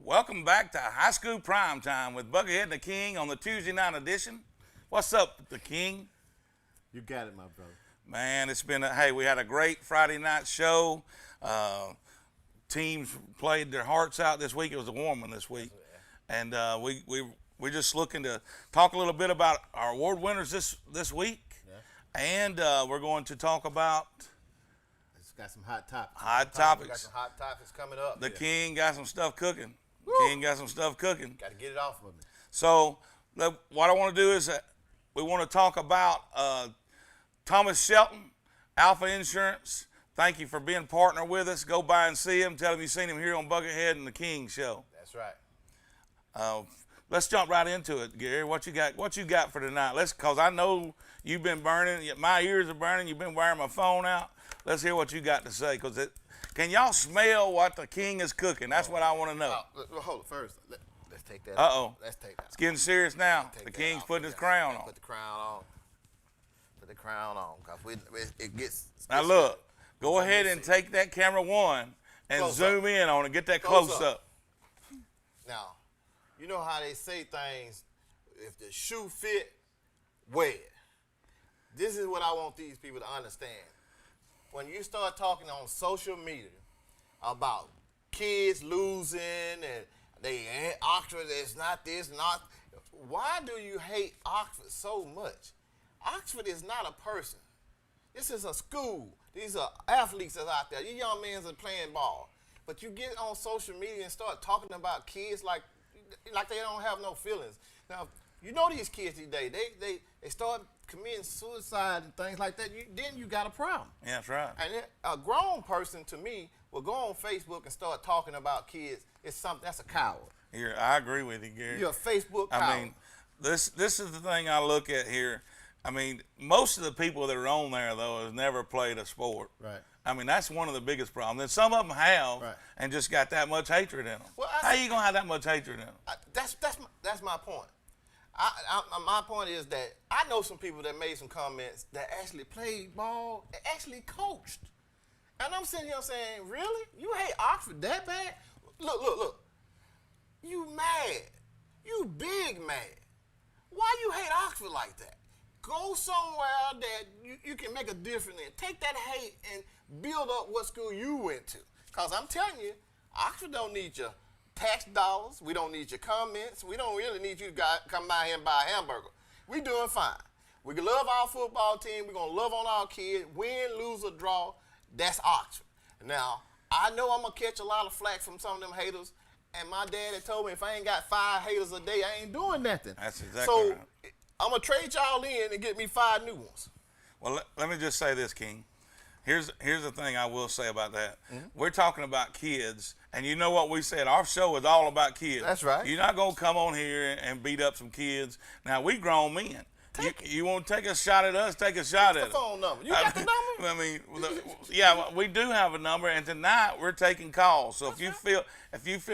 Welcome back to High School Prime Time with Buckethead and the King on the Tuesday night edition. What's up, the King? You got it, my brother. Man, it's been we had a great Friday night show. Teams played their hearts out this week. It was a warm one this week. And we're just looking to talk a little bit about our award winners this week. Yeah. And we're going to talk about got some hot topics. Topics. Got some hot topics coming up. The King got some stuff cooking. Woo. King got some stuff cooking. Got to get it off of me. So what I want to do is we want to talk about Thomas Shelton, Alpha Insurance. Thank you for being a partner with us. Go by and see him. Tell him you've seen him here on Buckethead and the King Show. That's right. Let's jump right into it, Gary. What you got for tonight? Cause I know you've been burning. My ears are burning. You've been wearing my phone out. Let's hear what you got to say. Can y'all smell what the King is cooking? That's what I want to know. Hold it first. Let's take that. Uh-oh. Let's take that. It's getting serious now. The King's putting his crown on. Put the crown on. Put the crown on, cause it gets. Now look, go ahead and take that camera one and Close zoom up. in on it. Get that close up. Now, you know how they say things. If the shoe fit, wear it. This is what I want these people to understand. When you start talking on social media about kids losing and Oxford is not this, why do you hate Oxford so much? Oxford is not a person. This is a school. These are athletes that's out there. You young men are playing ball. But you get on social media and start talking about kids like they don't have no feelings. Now, you know these kids today, they start committing suicide and things like that. Then you got a problem. Yeah, that's right. And a grown person, to me, will go on Facebook and start talking about kids. It's something that's a coward. Here, I agree with you, Gary. You're a Facebook coward. I mean, this is the thing I look at here. I mean, most of the people that are on there, though, have never played a sport. Right. I mean, that's one of the biggest problems. And some of them have, right, and just got that much hatred in them. Well, how you going to have that much hatred in them? That's my point. My point is that I know some people that made some comments that actually played ball, that actually coached. And I'm sitting here saying, really? You hate Oxford that bad? Look. You mad. You big mad. Why you hate Oxford like that? Go somewhere that you can make a difference in. Take that hate and build up what school you went to. Because I'm telling you, Oxford don't need your tax dollars. We don't need your comments. We don't really need you to come by here and buy a hamburger. We doing fine. We can love our football team. We're going to love on our kids. Win, lose, or draw. That's Oxford. Now, I know I'm going to catch a lot of flack from some of them haters. And my dad had told me if I ain't got 5 haters a day, I ain't doing nothing. That's exactly right. I'm going to trade y'all in and get me 5 new ones. Well, let me just say this, King. Here's the thing I will say about that. Mm-hmm. We're talking about kids, and you know what we said. Our show is all about kids. That's right. You're not going to come on here and beat up some kids. Now, we grown men. You want to take a shot at us, take a shot at us. What's the phone number? You got the number? I mean, yeah, we do have a number, and tonight we're taking calls. So if you feel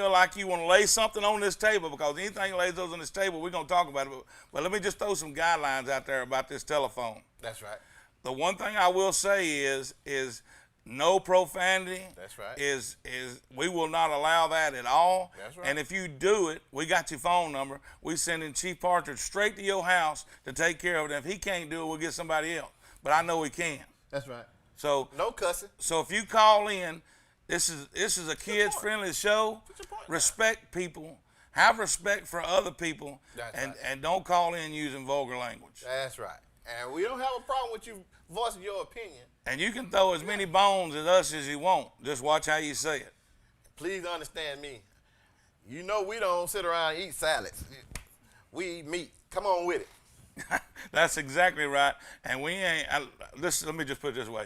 like you want to lay something on this table, because anything lays those on this table, we're going to talk about it. But let me just throw some guidelines out there about this telephone. That's right. The one thing I will say is no profanity. That's right. Is we will not allow that at all. That's right. And if you do it, we got your phone number. We sending Chief Partridge straight to your house to take care of it. And if he can't do it, we'll get somebody else. But I know he can. That's right. So no cussing. So if you call in, this is a kids-friendly show. Respect people. Have respect for other people. And don't call in using vulgar language. That's right. And we don't have a problem with you voicing your opinion. And you can throw as many bones at us as you want. Just watch how you say it. Please understand me. You know we don't sit around and eat salads. We eat meat. Come on with it. That's exactly right. And we ain't, let me just put it this way.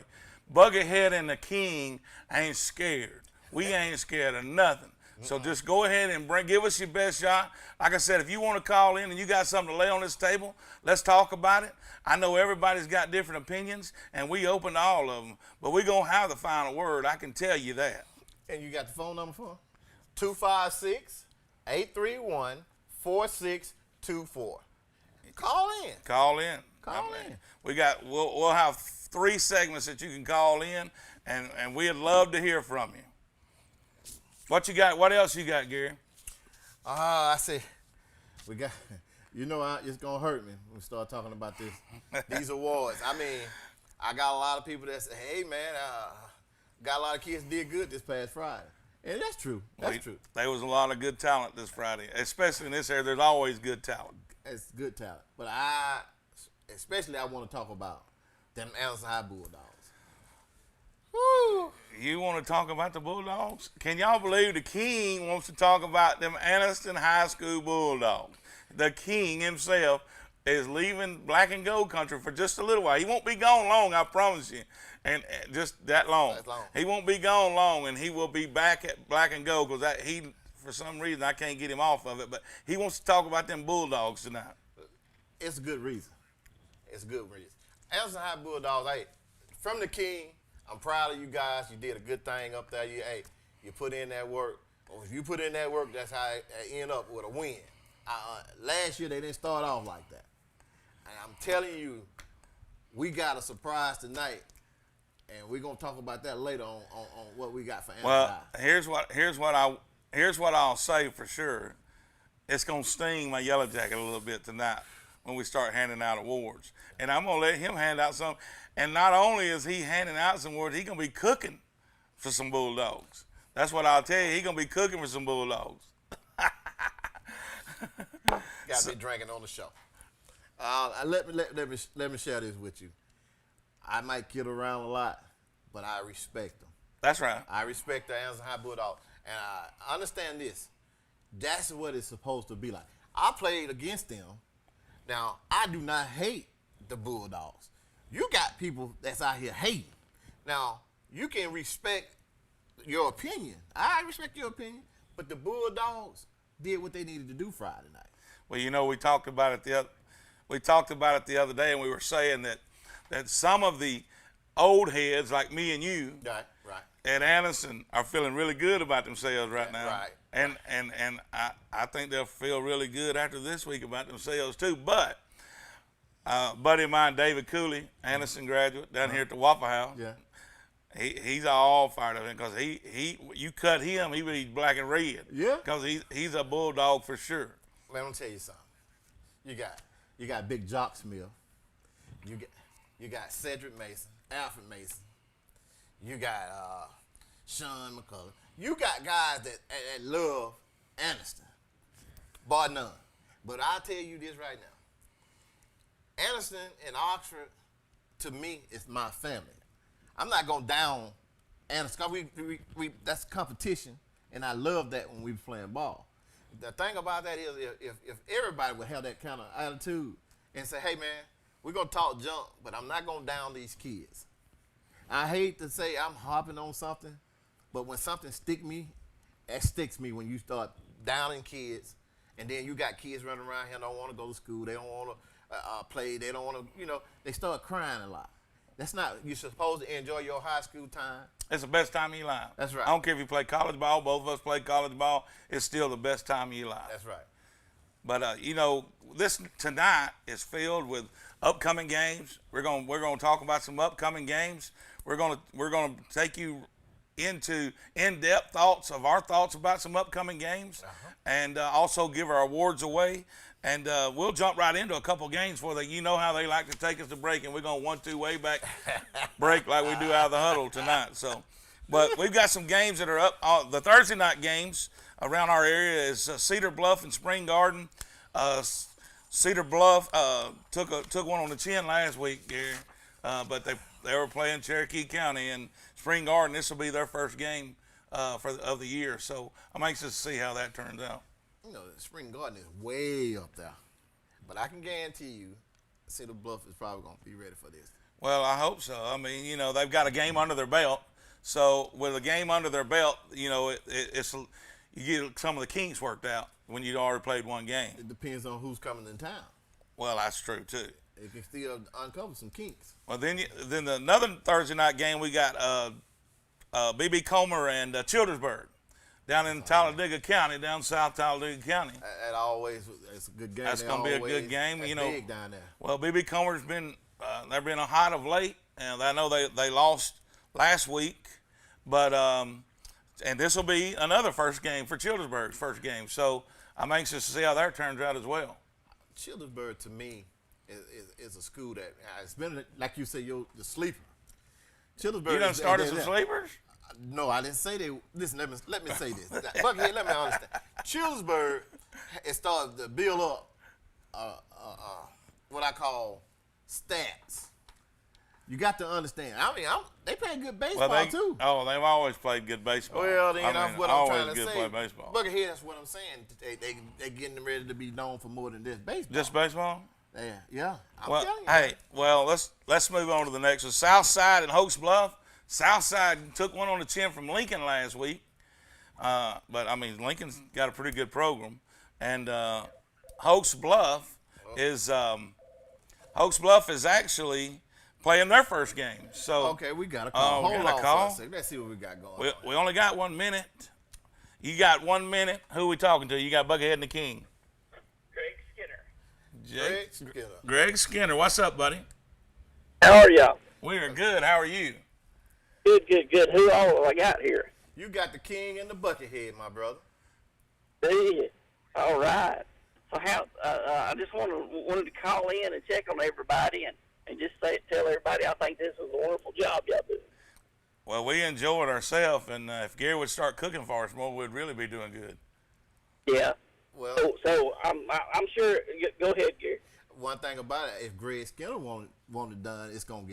Buckethead and the King ain't scared. We ain't scared of nothing. So just go ahead and give us your best shot. Like I said, if you want to call in and you got something to lay on this table, let's talk about it. I know everybody's got different opinions, and we open to all of them. But we're going to have the final word. I can tell you that. And you got the phone number for 256-831-4624. Call in. Call in. Call in. We'll have 3 segments that you can call in, and we'd love to hear from you. What you got? What else you got, Gary? I say, we got, it's going to hurt me when we start talking about these awards. I mean, I got a lot of people that say, hey, man, got a lot of kids did good this past Friday. And that's true. That's true. There was a lot of good talent this Friday, especially in this area. There's always good talent. It's good talent. But especially I want to talk about them Anderson High Bulldogs. Woo! You want to talk about the Bulldogs? Can y'all believe the King wants to talk about them Anniston High School Bulldogs? The King himself is leaving black and gold country for just a little while. He won't be gone long, I promise you. And just that long. That's long. He won't be gone long, and he will be back at black and gold because for some reason, I can't get him off of it. But he wants to talk about them Bulldogs tonight. It's a good reason. It's a good reason. Anderson High Bulldogs, hey, from the King, I'm proud of you guys. You did a good thing up there. You put in that work. Or if you put in that work, that's how it end up with a win. Last year they didn't start off like that. And I'm telling you, we got a surprise tonight, and we're gonna talk about that later on what we got for Anderson High. Here's what I'll say for sure. It's gonna sting my yellow jacket a little bit tonight when we start handing out awards, and I'm gonna let him hand out some. And not only is he handing out some awards, he's gonna be cooking for some Bulldogs. That's what I'll tell you. He's gonna be cooking for some Bulldogs. Got to be drinking on the show. Let me share this with you. I might kid around a lot, but I respect them. That's right. I respect the Anderson High Bulldogs, and I understand this. That's what it's supposed to be like. I played against them. Now, I do not hate the Bulldogs. You got people that's out here hating. Now, you can respect your opinion. I respect your opinion, but the Bulldogs did what they needed to do Friday night. Well, we talked about it the other day, and we were saying that some of the old heads like me and you Right. at Anderson are feeling really good about themselves right now. Right. And I think they'll feel really good after this week about themselves too. But buddy of mine, David Cooley, Anderson graduate down here at the Waffle House. Yeah. He's all fired up because you cut him, he would be black and red. Yeah. Because he's a Bulldog for sure. Man, I'm gonna tell you something. You got Big Jock Smith. You got Cedric Mason, Alfred Mason. You got Sean McCullough. You got guys that love Anderson, bar none. But I'll tell you this right now. Anderson and Oxford, to me, is my family. I'm not going down Anderson, because we that's competition, and I love that when we playing ball. The thing about that is if everybody would have that kind of attitude and say, hey, man, we're going to talk junk, but I'm not going down these kids. I hate to say I'm hopping on something, but when something it sticks me when you start downing kids, and then you got kids running around here don't want to go to school, they don't want to play, they don't want to, they start crying a lot. That's not, you're supposed to enjoy your high school time. It's the best time of your life. That's right. I don't care if you play college ball. Both of us play college ball. It's still the best time of your life. That's right. But this tonight is filled with upcoming games. We're gonna talk about some upcoming games. We're gonna take you into in-depth our thoughts about some upcoming games, and also give our awards away. And we'll jump right into a couple games for you know how they like to take us to break, and we're going 1-2 way back break like we do out of the huddle tonight. So, but we've got some games that are up. The Thursday night games around our area is Cedar Bluff and Spring Garden. Cedar Bluff took one on the chin last week, Gary, but they were playing Cherokee County, and Spring Garden, this will be their first game of the year. So I'm anxious to see how that turns out. Spring Garden is way up there. But I can guarantee you, Cedar Bluff is probably going to be ready for this. Well, I hope so. I mean, they've got a game under their belt. So with a game under their belt, it's you get some of the kinks worked out when you'd already played one game. It depends on who's coming in town. Well, that's true, too. It can still uncover some kinks. Well, then another Thursday night game, we got B.B. Comer and Childersburg. Down in Talladega County, down south Talladega County. That always, it's a good game. That's going to be a good game. Big down there. Well, B.B. Comer's been, they've been hot of late, and I know they lost last week, but and this will be another first game for Childersburg's first game. So I'm anxious to see how that turns out as well. Childersburg to me is a school that it's been like you say, the sleeper. Childersburg. You done started some sleepers? No, I didn't say they. Listen, let me say this. Buckethead, let me understand. Childersburg it started to build up what I call stats. You got to understand. I mean, they play good baseball too. Oh, they've always played good baseball. Well, then that's what I'm trying to good say. Play baseball. Buckethead, that's what I'm saying. They getting ready to be known for more than this baseball. Just baseball? Yeah. I'm Well, telling you. hey, let's move on to the next one. Southside and Hoax Bluff. Southside took one on the chin from Lincoln last week, but I mean Lincoln's got a pretty good program, and Hoax Bluff is actually playing their first game. So okay, we got a call. Hold on call. for a second. Let's see what we got going on. We only got 1 minute. You got 1 minute. Who are we talking to? You got Buckethead and the King. Greg Skinner. Greg Skinner. What's up, buddy? How are y'all? We are good. How are you? Good. Who all I got here? You got the King and the Buckethead, my brother. See, all right. So I just wanted to call in and check on everybody and just tell everybody I think this is a wonderful job y'all do. Well, we enjoyed ourselves, and if Gary would start cooking for us more, we'd really be doing good. Yeah. Well, So I'm sure. Go ahead, Gary. one thing about it, if Greg Skinner want it done, it's gonna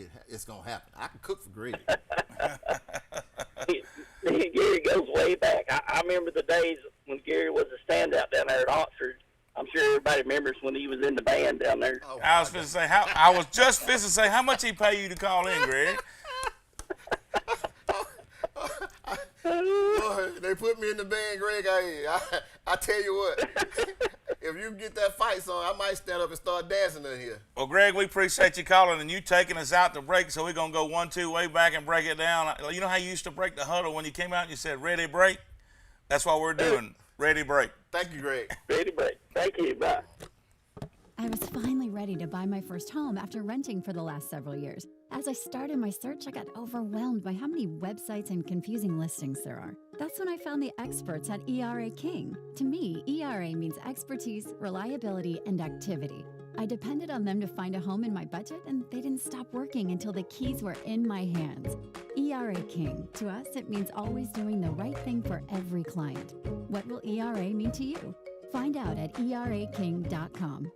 happen. I can cook for Greg. Gary goes way back. I remember the days when Gary was a standout down there at Oxford. I'm sure everybody remembers when he was in the band down there. Oh, I was just fixing to say, how much he pay you to call in, Greg? Boy, they put me in the band, Greg. I tell you what, if you get that fight song, I might stand up and start dancing in here. Well, Greg, we appreciate you calling and you taking us out to break, so we're going to go 1-2 way back and break it down. You know how you used to break the huddle when you came out and you said, ready, break? That's what we're doing. Ready, break. Thank you, Greg. Ready, break. Thank you. Bye. I was finally ready to buy my first home after renting for the last several years. As I started my search, I got overwhelmed by how many websites and confusing listings there are. That's when I found the experts at ERA King. To me, ERA means expertise, reliability, and activity. I depended on them to find a home in my budget, and they didn't stop working until the keys were in my hands. ERA King. To us, it means always doing the right thing for every client. What will ERA mean to you? Find out at eraking.com.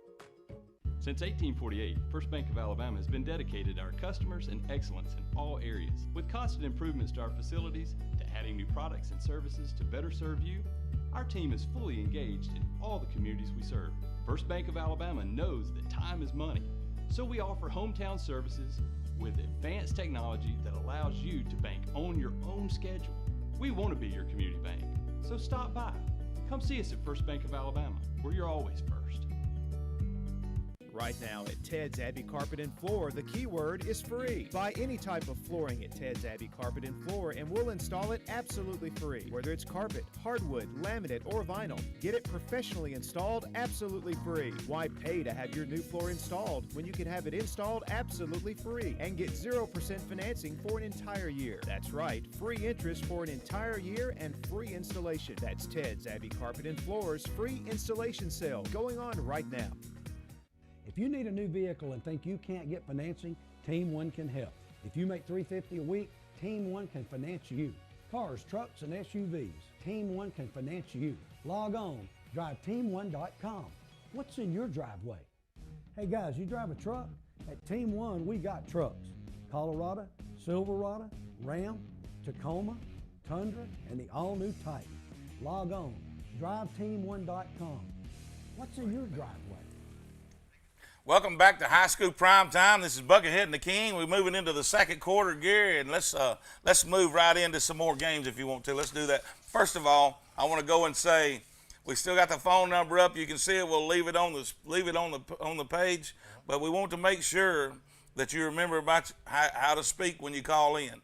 Since 1848, First Bank of Alabama has been dedicated to our customers and excellence in all areas. With constant improvements to our facilities, to adding new products and services to better serve you, our team is fully engaged in all the communities we serve. First Bank of Alabama knows that time is money, so we offer hometown services with advanced technology that allows you to bank on your own schedule. We want to be your community bank, so stop by. Come see us at First Bank of Alabama, where you're always first. Right now at Ted's Abbey Carpet and Floor, the keyword is free. Buy any type of flooring at Ted's Abbey Carpet and Floor and we'll install it absolutely free. Whether it's carpet, hardwood, laminate, or vinyl, get it professionally installed absolutely free. Why pay to have your new floor installed when you can have it installed absolutely free and get 0% financing for an entire year? That's right, free interest for an entire year and free installation. That's Ted's Abbey Carpet and Floor's free installation sale going on right now. If you need a new vehicle and think you can't get financing, Team One can help. If you make $350 a week, Team One can finance you. Cars, trucks, and SUVs, Team One can finance you. Log on, driveteam1.com. What's in your driveway? Hey guys, you drive a truck? At Team One, we got trucks. Colorado, Silverado, Ram, Tacoma, Tundra, and the all-new Titan. Log on, driveteam1.com. What's in your driveway? Welcome back to High School Prime Time. This is Buckethead and the King. We're moving into the second quarter, Gary, and let's move right into some more games if you want to. Let's do that. First of all, I want to go and say we still got the phone number up. You can see it. We'll leave it on the page, but we want to make sure that you remember about how to speak when you call in.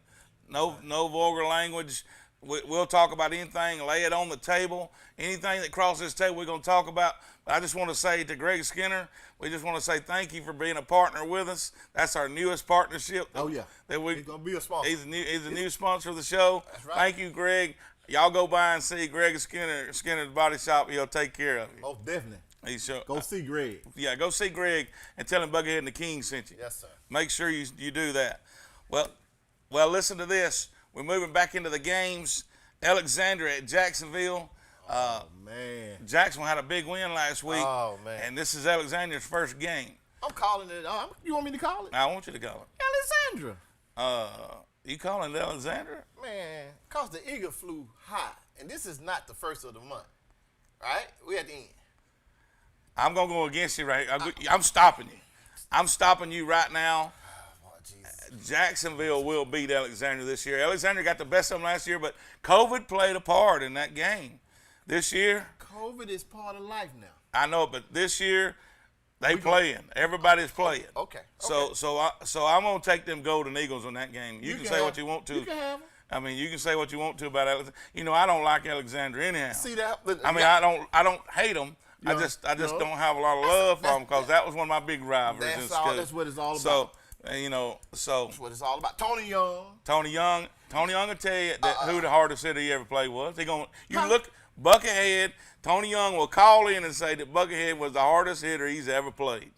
No vulgar language. We'll talk about anything. Lay it on the table. Anything that crosses this table, we're going to talk about. But I just want to say to Greg Skinner, we just want to say thank you for being a partner with us. That's our newest partnership. Oh, yeah. That He's going to be a sponsor. He's a new sponsor of the show. That's right. Thank you, Greg. Y'all go by and see Greg Skinner's Body Shop. He'll take care of you. Most definitely. He's sure. Go see Greg. Yeah, go see Greg and tell him Buckethead and the King sent you. Yes, sir. Make sure you do that. Well, listen to this. We're moving back into the games. Alexandria at Jacksonville. Man. Jacksonville had a big win last week. Oh, man. And this is Alexandria's first game. I'm calling it. You want me to call it? I want you to call it. Alexandria. You calling it Alexandria? Man, cause the eagle flew high, and this is not the first of the month, right? We at the end. I'm gonna go against you right. I'm stopping you. I'm stopping you right now. Oh, Jesus. Jacksonville will beat Alexandria this year. Alexandria got the best of them last year, but COVID played a part in that game. This year, COVID is part of life now. I know, but this year they playing. Everybody's playing. Okay. So I'm gonna take them Golden Eagles on that game. You can say what you want to. You can have them. I mean, you can say what you want to about Alexandria. You know, I don't like Alexandria anyhow. See that? I mean, I don't hate them. I just don't have a lot of love for them because that was one of my big rivals in school. That's what it's all about. So, That's what it's all about. Tony Young. Tony Young will tell you that who the hardest hitter he ever played was. Look, Buckethead, Tony Young will call in and say that Buckethead was the hardest hitter he's ever played.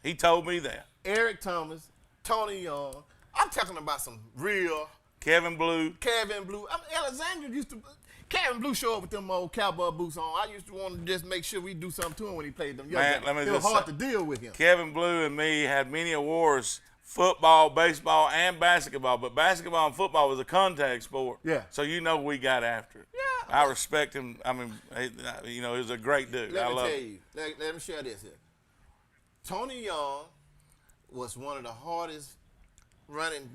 He told me that. Eric Thomas, Tony Young. I'm talking about some real Kevin Blue. Kevin Blue. Alexandria used to. Kevin Blue showed up with them old cowboy boots on. I used to want to just make sure we do something to him when he played them. Man, let me it was just hard say, to deal with him. Kevin Blue and me had many awards, football, baseball, and basketball. But basketball and football was a contact sport. Yeah. So we got after it. Yeah. I respect him. I mean, he was a great dude. Let I me love tell him. you. Let me share this here. Tony Young was one of the hardest running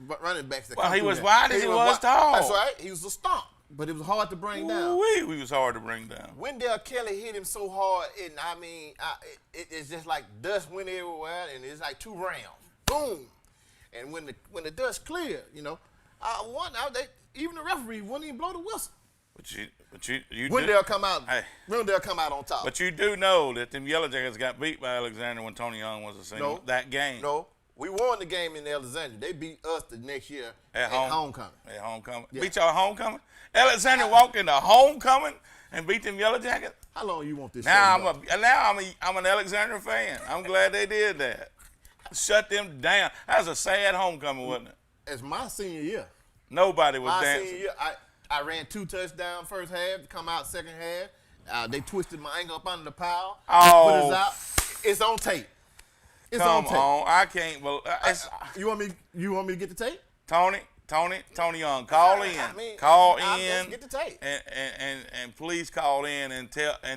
backs that Well, come he through was there. wide and he was tall. That's right. He was a stomp. But it was hard to bring down. He was hard to bring down. Wendell Kelly hit him so hard, and I mean, it's just like dust went everywhere, and it's like 2 rounds, boom. And when the dust cleared, even the referee wouldn't even blow the whistle. But you Wendell come out. Hey. Wendell come out on top. But you do know that them Yellow Jackets got beat by Alexander when Tony Young was a senior. That game. No, we won the game in Alexandria. They beat us the next year At homecoming. At homecoming. Yeah. Beat y'all at homecoming? Alexander walked into homecoming and beat them Yellow Jackets? How long you want this Now show to go? I'm an Alexander fan. I'm glad they did that. Shut them down. That was a sad homecoming, wasn't it? It's my senior year. Nobody was My dancing. senior year, I ran 2 touchdowns first half, come out second half. They twisted my ankle up under the pile. Oh. Put us out. It's on tape. It's Come on tape. on. I can't believe You want me to get the tape? Tony Young, call in. I'll in. just get the tape. And please call in and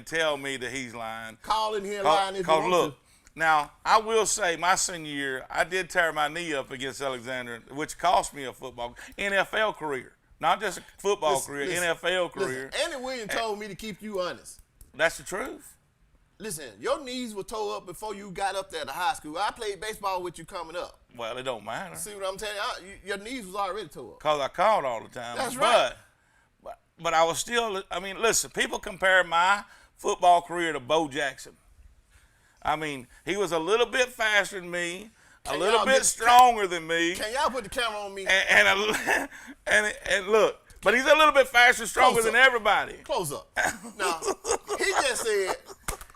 tell me that he's lying. Call in here line if you want look, to. now I will say my senior year I did tear my knee up against Alexander, which cost me a NFL career, not just a football career, NFL career. Andy Williams told me to keep you honest. That's the truth. Listen, your knees were tore up before you got up there to high school. I played baseball with you coming up. Well, it don't matter See what I'm telling you? Your knees was already tore up. because I called all the time. That's right. But I was still. I mean, listen. People compare my football career to Bo Jackson. I mean, he was a little bit faster than me, a little bit stronger than me. Can y'all put the camera on me? And look, but he's a little bit faster, stronger Close than up. everybody. Close up. Now, he just said,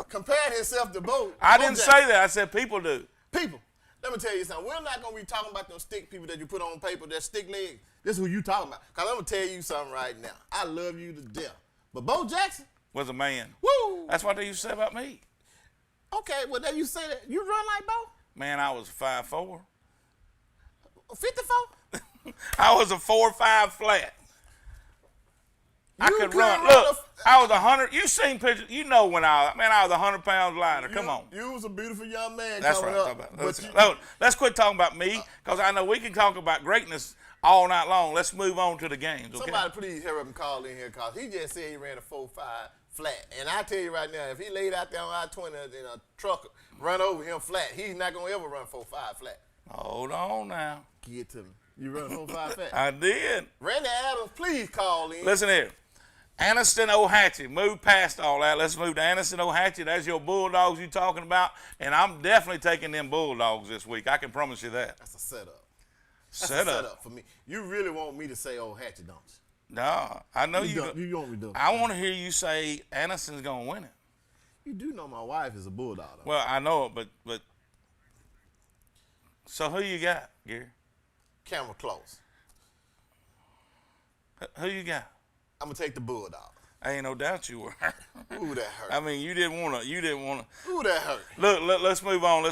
compared himself to Bo. I Bo didn't Jackson. say that. I said people do. People, let me tell you something. We're not going to be talking about those stick people that you put on paper, that stick legs. This is who you talking about. Because I'm going to tell you something right now. I love you to death. But Bo Jackson, Was a man. woo. That's what they used to say about me. Okay, well, then you say that. You run like Bo? Man, I was 5'4". 54? I was a 4.5 flat. I You could couldn't run. run Look, I was 100. You seen pictures. You know when I was 100 pounds lighter. Come on. You was a beautiful young man That's coming right. up. Let's quit talking about me because I know we can talk about greatness all night long. Let's move on to the games, okay? Somebody please hurry up and call in here because he just said he ran a 4.5 flat. And I tell you right now, if he laid out there on I-20 in a truck, run over him flat, he's not going to ever run 4.5 flat. Hold on now. Give it to me. You run 4.5 flat. I did. Randy Adams, please call in. Listen here. Aniston Ohatchee. Move past all that. Let's move to Aniston Ohatchee. That's your Bulldogs you talking about. And I'm definitely taking them Bulldogs this week. I can promise you that. That's a setup. That's Set a up. setup for me. You really want me to say, oh, Hatchet, don't you? No, I know you. You don't redo. I want to hear you say Anderson's gonna win it. You do know my wife is a bulldog. Though. Well, I know it, but. So who you got, Gary? Camera close. Who you got? I'm gonna take the bulldog. Ain't no doubt you were. Ooh, that hurt. I mean, you didn't wanna. Ooh, that hurt. Look, let's move on.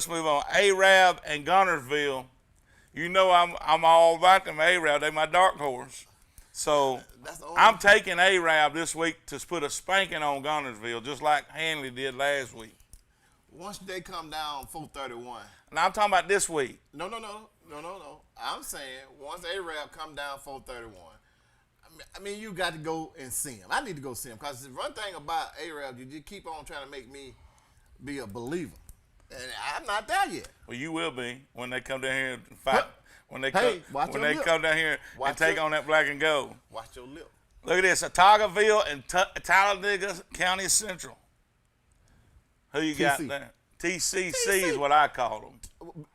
Arab and Gunnersville. You know I'm all about them Arab. They my dark horse. So That's the only I'm taking Arab this week to put a spanking on Gunnersville, just like Hanley did last week. Once they come down 431. Now I'm talking about this week. No. I'm saying once Arab come down 431. I mean, you got to go and see him. I need to go see him because one thing about Arab, you just keep on trying to make me be a believer, and I'm not there yet. Well, you will be when they come down here and fight. When they Hey, watch when your they lip. come down here Watch and take your- on that black and gold. Watch your lip. Look at this: Otagoville and Talladega County Central. Who you got TC. there? TCC is what I call them.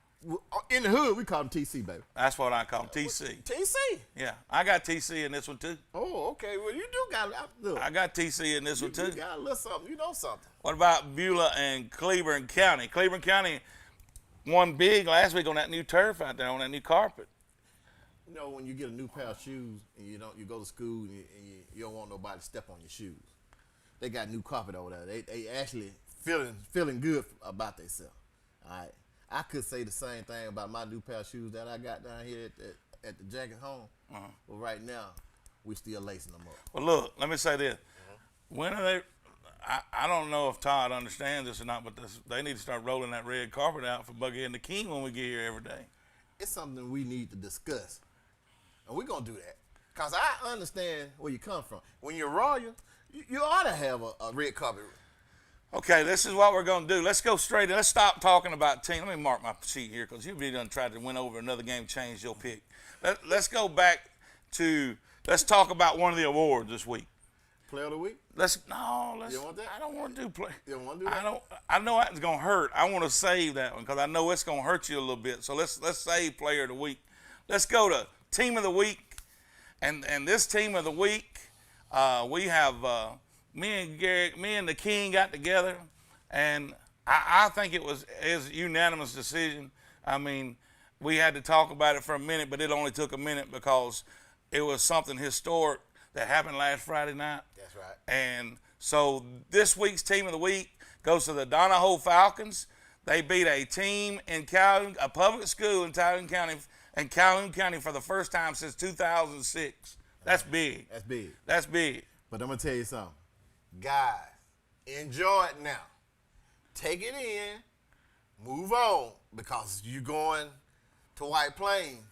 In the hood, we call them TC, baby. That's what I call them. TC. TC. Yeah, I got TC in this one too. Oh, okay. Well, you do got look. I got TC in this one You too. got a little something. You know something. What about Beulah and Cleburne County? Cleburne County won big last week on that new turf out there, on that new carpet. You know, when you get a new pair of shoes and you go to school and you don't want nobody to step on your shoes. They got new carpet over there. They actually feeling good about themselves. All right. I could say the same thing about my new pair of shoes that I got down here at the jacket home. But right now, we still lacing them up. Well, look, let me say this. When are they? I don't know if Todd understands this or not, but they need to start rolling that red carpet out for Buckethead and the King when we get here every day. It's something we need to discuss. And we're going to do that. Because I understand where you come from. When you're royal, you ought to have a red carpet. Okay, this is what we're going to do. Let's go straight in. Let's stop talking about team. Let me mark my sheet here because you've been done tried to win over another game, change your pick. Let's go back to, let's talk about one of the awards this week. Player of the week? You want that? I don't want to do play. You don't want to do that? I know that's going to hurt. I want to save that one because I know it's going to hurt you a little bit. So let's save player of the week. Let's go to team of the week. And this team of the week, we have me and the King got together, and I think it was a unanimous decision. I mean, we had to talk about it for a minute, but it only took a minute because it was something historic that happened last Friday night. That's right. And so this week's team of the week goes to the Donahoe Falcons. They beat a team in Calhoun, a public school in Calhoun County for the first time since 2006. That's big. That's big. That's big. But I'm going to tell you something. Guys, enjoy it now. Take it in. Move on because you're going to White Plains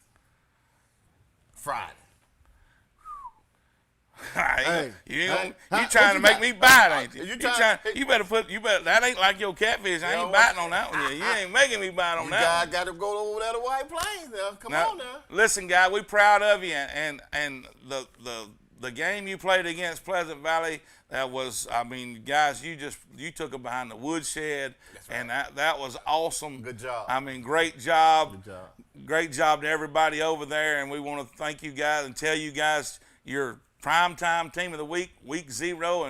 Friday. Hey, you hey, trying what to you make got? me bite, ain't you? You You trying- better. That ain't like your catfish. I You ain't know biting what? on that one yet. You ain't making me bite on You that guys one. got to go over there to White Plains now. Come on now. Listen, guy, we proud of you, and the game you played against Pleasant Valley, that was, I mean, guys, you took it behind the woodshed, and that was awesome. Good job. I mean, great job. Good job. Great job to everybody over there, and we want to thank you guys and tell you guys your primetime team of the week, week 0,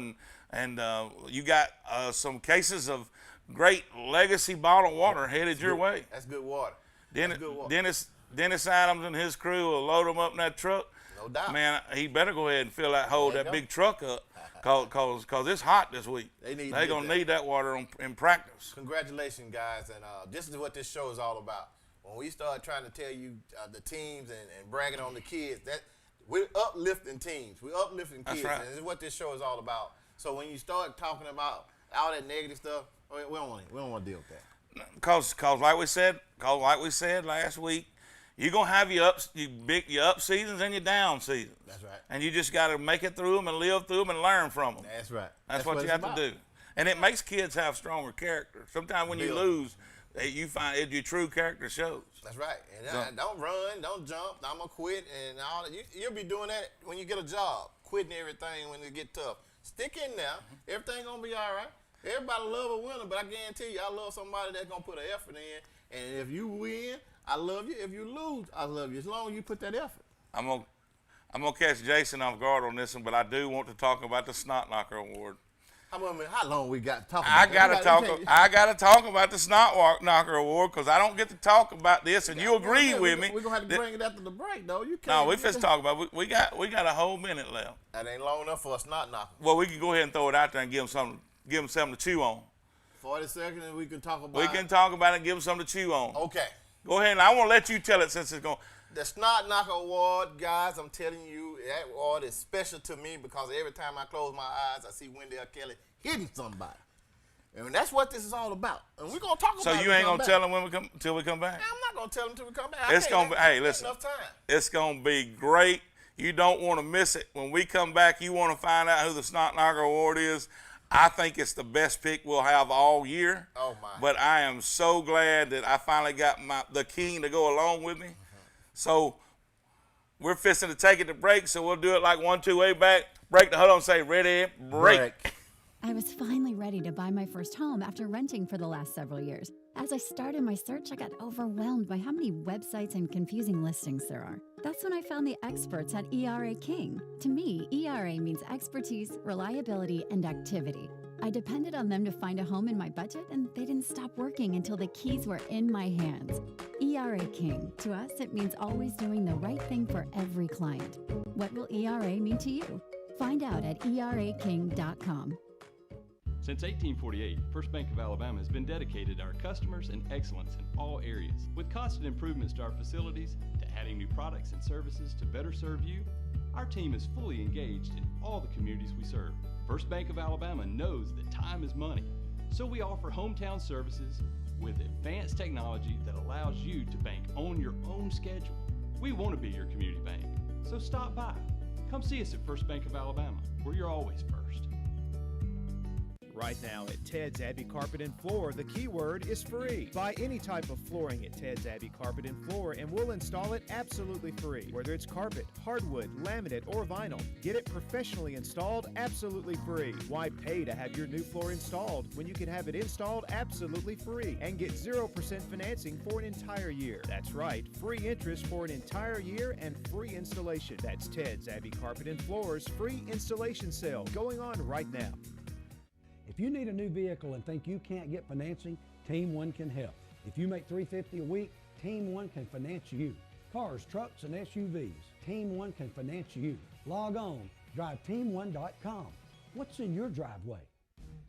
and you got some cases of great legacy bottled water headed your way. That's good water. Dennis, That's good water. Dennis Adams and his crew will load them up in that truck. No doubt. Man, he better go ahead and fill that big truck up, cause it's hot this week. They need to They're get gonna that. need that water in practice. Congratulations, guys. And this is what this show is all about. When we start trying to tell you the teams and bragging on the kids, that we're uplifting teams. We're uplifting That's kids. right. And this is what this show is all about. So when you start talking about all that negative stuff, we don't want to deal with that. Cause like we said last week, you're gonna have your up seasons and your down seasons. That's right. And you just got to make it through them and live through them and learn from them. That's right. That's what you it's have about. to do. And it makes kids have stronger character. Sometimes when you Build. lose, you find your true character shows. That's right. And don't run, don't jump. I'm gonna quit and all that. You'll be doing that when you get a job, quitting everything when it get tough. Stick in there. Everything gonna be all right. Everybody love a winner, but I guarantee you, I love somebody that's gonna put an effort in. And if you win, I love you. If you lose, I love you. As long as you put that effort. I'm I'm going to catch Jason off guard on this one, but I do want to talk about the Snot Knocker Award. How long we got to talk about I that? gotta talk about the Snot Knocker Award because I don't get to talk about this, and you agree with me. We're gonna have to bring it after the break, though. You can't. No, we just talk about it. We got a whole minute left. That ain't long enough for a snot knocker. Well, we can go ahead and throw it out there and give them something to chew on. 40 seconds, and we can talk about. We can talk about it and give them something to chew on. Okay. Go ahead, and I want to let you tell it since it's going. The Snot Knocker Award, guys, I'm telling you, that award is special to me because every time I close my eyes, I see Wendell Kelly hitting somebody. And that's what this is all about. And we're going to talk about it. So you ain't going to tell them until we come back? I'm not going to tell them until we come back. Hey, listen. Enough time. It's going to be great. You don't want to miss it. When we come back, you want to find out who the Snot Knocker Award is. I think it's the best pick we'll have all year. Oh, my. But I am so glad that I finally got the king to go along with me. So we're fixing to take it to break, so we'll do it like 1, 2, way back. Break the hold on, say ready, break. I was finally ready to buy my first home after renting for the last several years. As I started my search, I got overwhelmed by how many websites and confusing listings there are. That's when I found the experts at ERA King. To me, ERA means expertise, reliability, and activity. I depended on them to find a home in my budget, and they didn't stop working until the keys were in my hands. ERA King. To us, it means always doing the right thing for every client. What will ERA mean to you? Find out at eraking.com. Since 1848, First Bank of Alabama has been dedicated to our customers and excellence in all areas. With constant improvements to our facilities, to adding new products and services to better serve you, our team is fully engaged in all the communities we serve. First Bank of Alabama knows that time is money, so we offer hometown services with advanced technology that allows you to bank on your own schedule. We want to be your community bank, so stop by. Come see us at First Bank of Alabama, where you're always first. Right now at Ted's Abbey Carpet and Floor, the keyword is free. Buy any type of flooring at Ted's Abbey Carpet and Floor and we'll install it absolutely free. Whether it's carpet, hardwood, laminate, or vinyl, get it professionally installed absolutely free. Why pay to have your new floor installed when you can have it installed absolutely free and get 0% financing for an entire year? That's right, free interest for an entire year and free installation. That's Ted's Abbey Carpet and Floor's free installation sale going on right now. If you need a new vehicle and think you can't get financing, Team One can help. If you make $350 a week, Team One can finance you. Cars, trucks, and SUVs, Team One can finance you. Log on, driveteam1.com. What's in your driveway?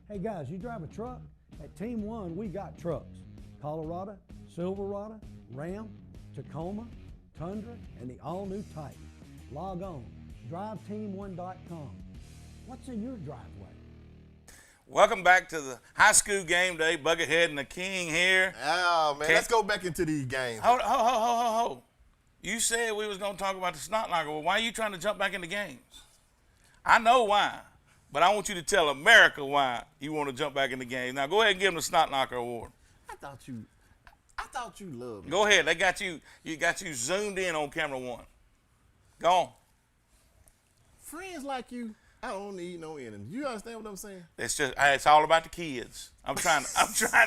Hey guys, you drive a truck? At Team One, we got trucks. Colorado, Silverado, Ram, Tacoma, Tundra, and the all-new Titan. Log on, driveteam1.com. What's in your driveway? Welcome back to the high school game day. Buckethead and the King here. Oh, man, let's go back into these games. Hold. You said we was going to talk about the Snot Knocker. Well, why are you trying to jump back into games? I know why, but I want you to tell America why you want to jump back in the game. Now, go ahead and give them the Snot Knocker Award. I thought you loved me. Go ahead. They got you zoomed in on camera one. Go on. Friends like you, I don't need no enemies. You understand what I'm saying? It's all about the kids. I'm trying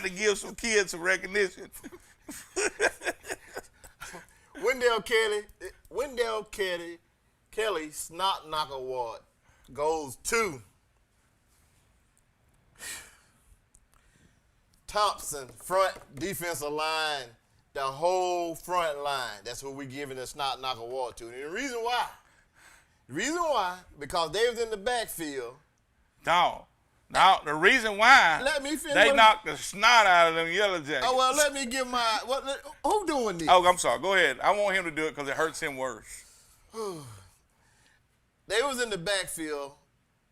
to give some kids some recognition. Wendell Kelly Snot Knocker Award goes to Thompson, front defensive line, the whole front line. That's who we're giving the Snot Knocker Award to. And the reason why, because they was in the backfield. No, the reason why Let me finish. they knocked the snot out of them Yellow Jackets. Oh, well, let me give my, who doing this? Oh, I'm sorry. Go ahead. I want him to do it because it hurts him worse. They was in the backfield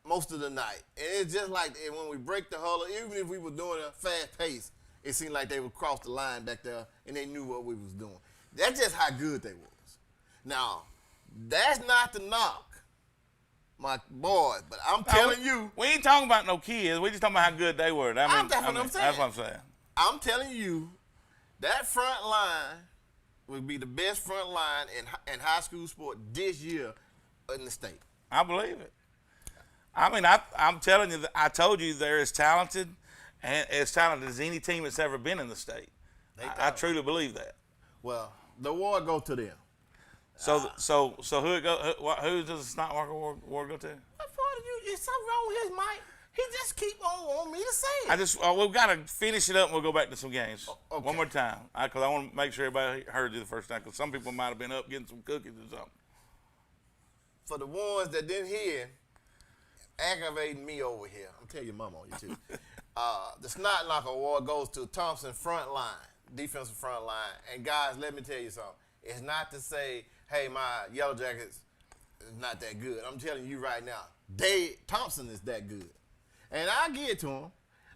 most of the night. And it's just like when we break the huddle, even if we were doing a fast pace, it seemed like they would cross the line back there and they knew what we was doing. That's just how good they was. Now, that's not to knock my boys, but I'm telling you. We ain't talking about no kids. We just talking about how good they were. That's what I'm saying. That's what I'm saying. I'm telling you, that front line would be the best front line in high school sport this year in the state. I believe it. I mean, I'm telling you, I told you they're as talented as any team that's ever been in the state. I truly believe that. Well, the award goes to them. So who does the Snot Walker Award go to? What part of you? Is something wrong with his mic? He just keep on wanting me to say it. We've got to finish it up and we'll go back to some games. Okay. One more time. Because I want to make sure everybody heard you the first time, because some people might have been up getting some cookies or something. For the ones that didn't hear, aggravating me over here. I'm telling your mama on you too. The Snot Knocker Award goes to Thompson front line, defensive front line. And guys, let me tell you something. It's not to say, hey, my Yellow Jackets is not that good. I'm telling you right now, Thompson is that good. And I give it to him.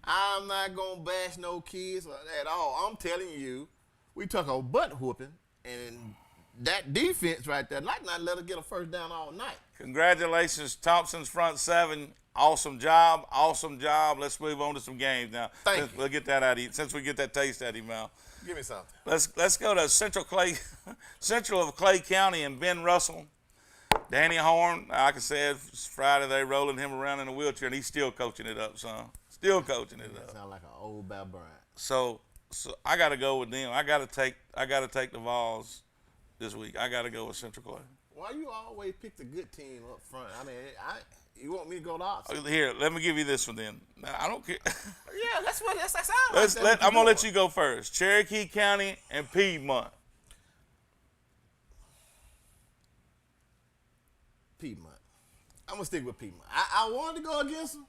I'm not going to bash no kids at all. I'm telling you, we took a butt whooping, and that defense right there, like not let us get a first down all night. Congratulations, Thompson's front seven. Awesome job. Let's move on to some games now. Thank you. We'll get that out of you, since we get that taste out of your mouth. Give me something. Let's go to Central of Clay County and Ben Russell. Danny Horn, like I said, Friday they rolling him around in a wheelchair, and he's still coaching it up, son. Still coaching it up. Sound like an old Bob Bryant. So I got to go with them. I got to take the Vols this week. I got to go with Central Clay. Why you always pick the good team up front? I mean, you want me to go to opposite? Here, let me give you this one then. I don't care. Yeah, that's that sounds like. I'm gonna let you go first. Cherokee County and Piedmont. Piedmont. I'm gonna stick with Piedmont. I wanted to go against them,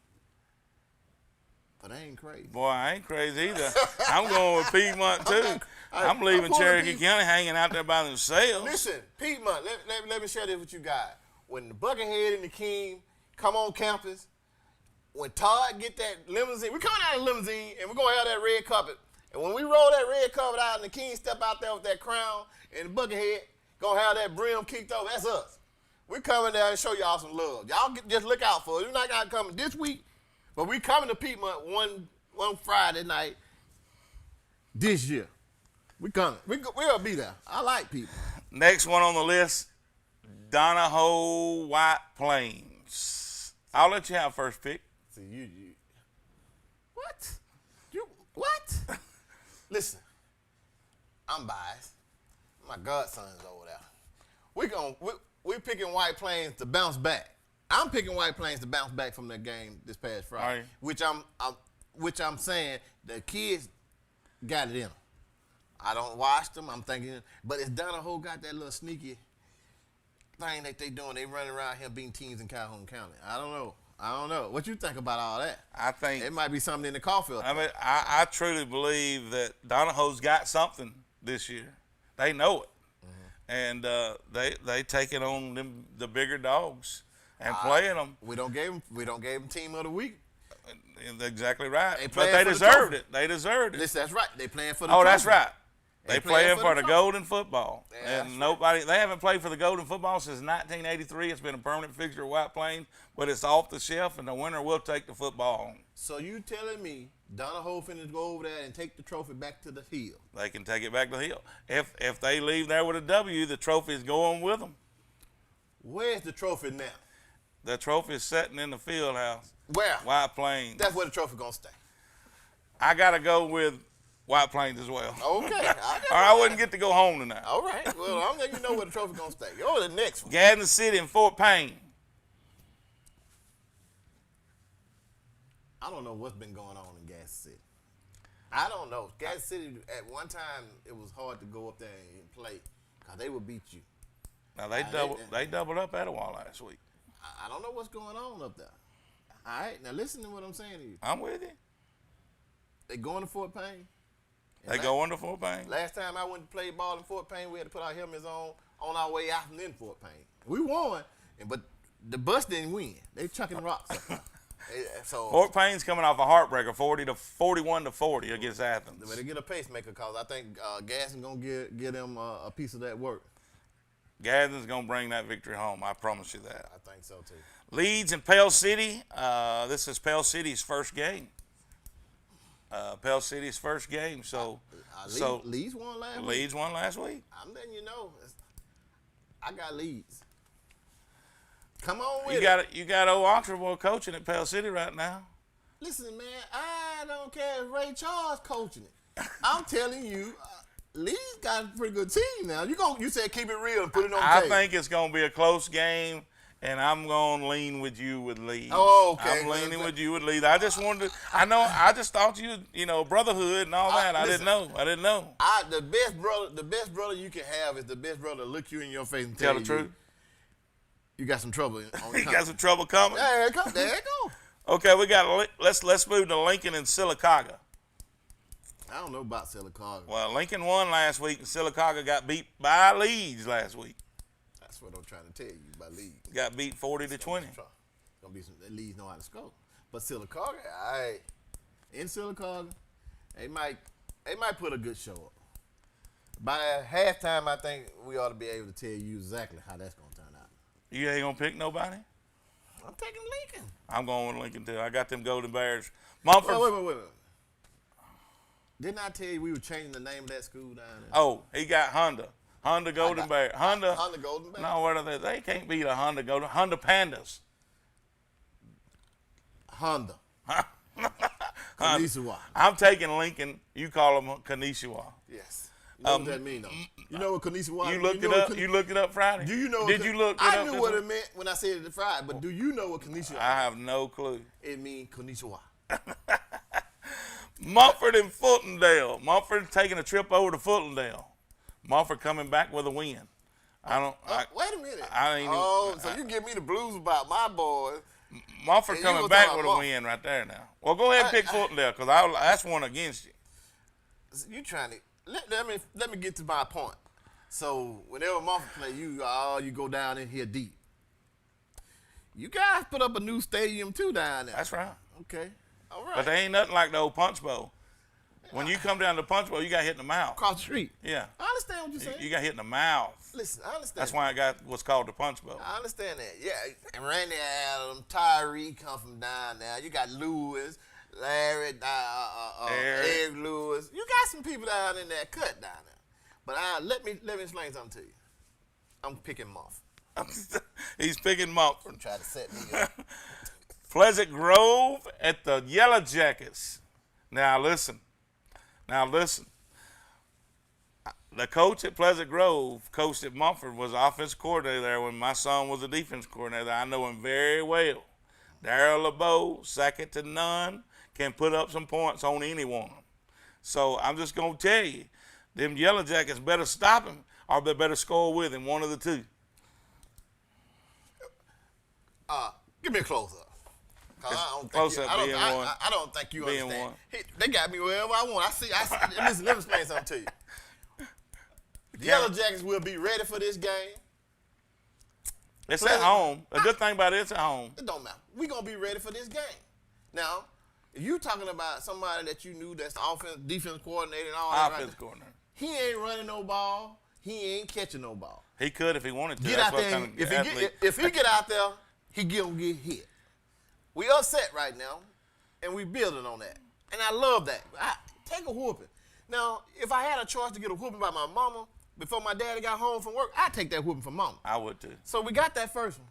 but I ain't crazy. Boy, I ain't crazy either. I'm going with Piedmont too. I'm leaving Cherokee County hanging out there by themselves. Listen, Piedmont, let me share this with you guys. When the Buckethead and the King come on campus, when Todd get that limousine, we coming out of the limousine and we're gonna have that red carpet. And when we roll that red carpet out and the King step out there with that crown and the Buckethead gonna have that brim kicked over, that's us. We're coming there and show y'all some love. Y'all just look out for it. We're not gonna come this week, but we coming to Piedmont one Friday night this year. We coming. We'll be there. I like people. Next one on the list, Donahoe White Plains. I'll let you have first pick. See, you what? Listen, I'm biased. My godson's over there. We're picking White Plains to bounce back. I'm picking White Plains to bounce back from that game this past Friday, right. which I'm saying the kids got it in them. I don't watch them. I'm thinking, but it's Donahoe got that little sneaky thing that they doing. They running around here beating teams in Calhoun County. I don't know. What you think about all that? I think it might be something in the Caulfield. I mean, I truly believe that Donahoe's got something this year. They know it, and they taking on the bigger dogs and playing them. We don't gave them team of the week. Exactly right. But they deserved it. They deserved it. Listen, that's right. They playing for the. Oh, trophy. that's right. They playing for the trophy. golden football. Yeah, And they haven't played for the golden football since 1983. It's been a permanent fixture of White Plains, but it's off the shelf, and the winner will take the football home. So you telling me Donahoe finna go over there and take the trophy back to the hill? They can take it back to the hill. If they leave there with a W, the trophy is going with them. Where's the trophy now? The trophy is sitting in the field house. Where? White Plains. That's where the trophy gonna stay. I got to go with White Plains as well. Okay. Or I wouldn't get to go home tonight. All right. Well, I'm letting you know where the trophy gonna stay. Go to the next one. Gadsden City and Fort Payne. I don't know what's been going on in Gadsden City. I don't know. Gadsden City, at one time, it was hard to go up there and play because they would beat you. Now, they doubled up Etowah last week. I don't know what's going on up there. All right. Now, listen to what I'm saying to you. I'm with you. They going to Fort Payne. They going to Fort Payne. Last time I went to play ball in Fort Payne, we had to put our helmets on our way out and in Fort Payne. We won, but the bus didn't win. They chucking rocks up there. So Fort Payne's coming off a heartbreaker, 41-40 against Athens. They better get a pacemaker because I think Gadsden going to give them a piece of that work. Gadsden's going to bring that victory home. I promise you that. I think so, too. Leeds and Pell City. This is Pell City's first game. Pell City's first game. Leeds won last week. Leeds won last week. I'm letting you know. I got Leeds. Come on with it. You got old Oxford coaching at Pell City right now. Listen, man, I don't care if Ray Charles coaching it. I'm telling you, Lee's got a pretty good team now. You said keep it real and put it on the I table. think it's going to be a close game, and I'm going to lean with you with Leeds. Oh, okay. I'm leaning with you with Leeds. I just wanted to, I just thought brotherhood and all that. I didn't know. The best brother you can have is the best brother to look you in your face and Tell tell the truth. You got some trouble. You got some trouble coming? There you go. Okay, let's move to Lincoln and Sylacauga. I don't know about Sylacauga. Well, Lincoln won last week, and Sylacauga got beat by Leeds last week. That's what I'm trying to tell you by Leeds. Got beat 40-20. Gonna be some that Leeds know how to score. But Sylacauga, in Sylacauga, they might put a good show up. By halftime, I think we ought to be able to tell you exactly how that's gonna turn out. You ain't gonna pick nobody? I'm taking Lincoln. I'm going with Lincoln too. I got them Golden Bears. Mumford. Wait. Didn't I tell you we were changing the name of that school down there? Oh, he got Honda. Honda Golden Bears. Honda Golden Bears. No, what are they? They can't beat a Honda Golden. Honda Pandas. Honda. Kanishiwa. I'm taking Lincoln. You call them Kanishiwa. Yes. You know what that means, though? You know what Kanishiwa You looked it up. You looked it up Friday. Do you know? Did you look it up? I knew what it meant when I said it Friday, but do you know what Kanishiwa? I have no clue. It means Kanishiwa. Mumford and Fultondale. Mumford taking a trip over to Fultondale. Mumford coming back with a win. Wait a minute. So you give me the blues about my boys. Mumford coming back with a win right there now. Well, go ahead and pick Fultondale because that's one against you. You trying to let me get to my point. So whenever Mumford play, you go down in here deep. You guys put up a new stadium too down there. That's right. Okay. All right. But they ain't nothing like the old Punch Bowl. When you come down to the Punch Bowl, you got hit in the mouth. Across the street. Yeah. I understand what you're saying. You got hit in the mouth. Listen, I understand. That's why I got what's called the Punch Bowl. I understand that. Yeah. And Randy Adams, Tyree come from down there. You got Lewis, Larry, Eric Lewis. You got some people down in that cut down there. But let me explain something to you. I'm picking Muff. He's picking Mumford. Try to set me up. Pleasant Grove at the Yellow Jackets. Now listen. The coach at Pleasant Grove, coached at Mumford, was offensive coordinator there when my son was a defense coordinator. I know him very well. Darryl LeBeau, second to none, can put up some points on anyone. So I'm just going to tell you, them Yellow Jackets better stop him or they better score with him, one of the two. Give me a close-up. I don't think you being understand. one. They got me wherever I want. I see. Listen, let me explain something to you. The Yellow Jackets will be ready for this game. It's at home. The good thing about it's at home. It don't matter. We're going to be ready for this game. Now, if you talking about somebody that you knew that's the offense, defense coordinator and all that. Offense coordinator. He ain't running no ball. He ain't catching no ball. He could if he wanted to. Get That's out what there. kind of If he get out there, he gonna get hit. We upset right now, and we building on that. And I love that. Take a whooping. Now, if I had a choice to get a whooping by my mama before my daddy got home from work, I'd take that whooping from mama. I would too. So we got that first one.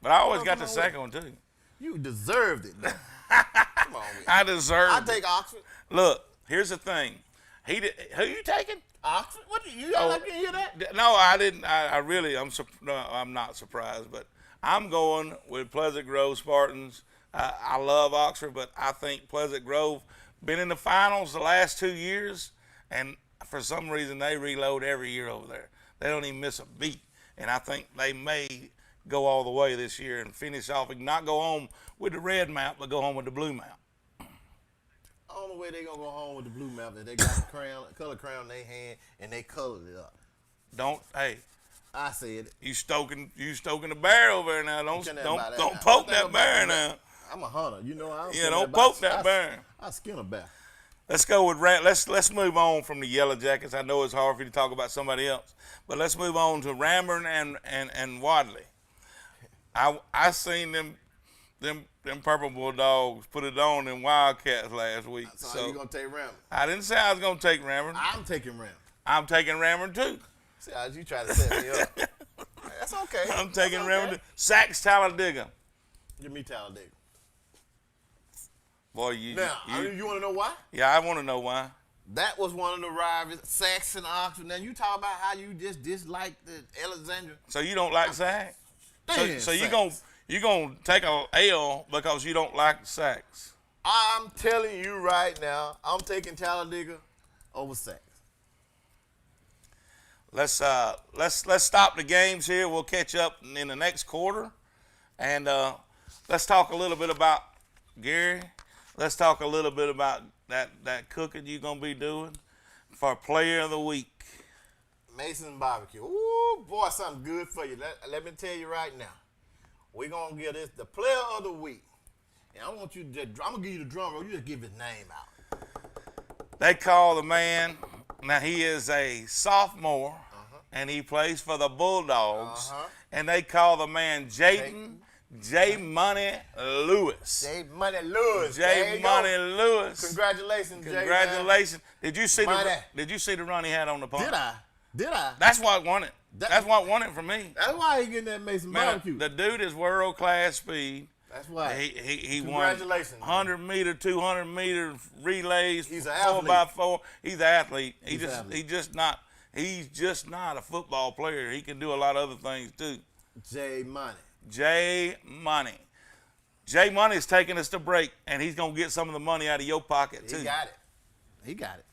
But I always got the second one too. You deserved it, man. Come on, man. I deserved it. I take Oxford. Look, here's the thing. Who you taking? Oxford? What you like to hear that? No, I didn't. I'm not surprised, but I'm going with Pleasant Grove Spartans. I love Oxford, but I think Pleasant Grove been in the finals the last 2 years, and for some reason they reload every year over there. They don't even miss a beat, and I think they may go all the way this year and finish off and not go home with the red map, but go home with the blue map. The only way they gonna go home with the blue map is they got the color crown in their hand and they colored it up. I said it. You stoking the bear over there now. Don't now. poke that bear now. I'm a hunter, you know. Don't poke that bear. I skin a bear. Let's go with let's move on from the Yellow Jackets. I know it's hard for you to talk about somebody else, but let's move on to Ramburn and Wadley. I seen them Purple Bulldogs put it on them Wildcats last week. So you gonna take Ramburn? I didn't say I was gonna take Ramburn. I'm taking Ramburn. I'm taking Ramburn too. See how you try to set me up. That's okay. I'm taking Ramburn too. Sachs Talladega. Give me Talladega. Boy, you want to know why? Yeah, I want to know why. That was one of the rivals, Saxon, Oxford. Now you talk about how you just dislike the Alexandria. So you don't like Sac? Damn, So you Sax. gonna take a L because you don't like Sacs? I'm telling you right now, I'm taking Talladega over Sax. Let's stop the games here. We'll catch up in the next quarter, and let's talk a little bit about Gary. Let's talk a little bit about that cooking you're gonna be doing for Player of the Week. Mason Barbecue. Ooh, boy, something good for you. Let me tell you right now. We're going to give this the Player of the Week. And I want you to I'm going to give you the drum roll. You just give his name out. They call the man, now he is a sophomore, and he plays for the Bulldogs, and they call the man Jayden J. Money Lewis. J. Money Lewis. J. Money Lewis. Congratulations, Jay. Congratulations. Did you see Money. Did you see the run he had on the punt? Did I? That's what won it. That's what won it for me. That's why he getting that Mason Man, Barbecue. the dude is world class speed. That's why. He won Congratulations. 100 meter, 200 meter relays. He's an 4x4. He's an athlete. He's just not a football player. He can do a lot of other things too. J. Money. J Money. J Money is taking us to break, and he's gonna get some of the money out of your pocket too. He got it. He got it.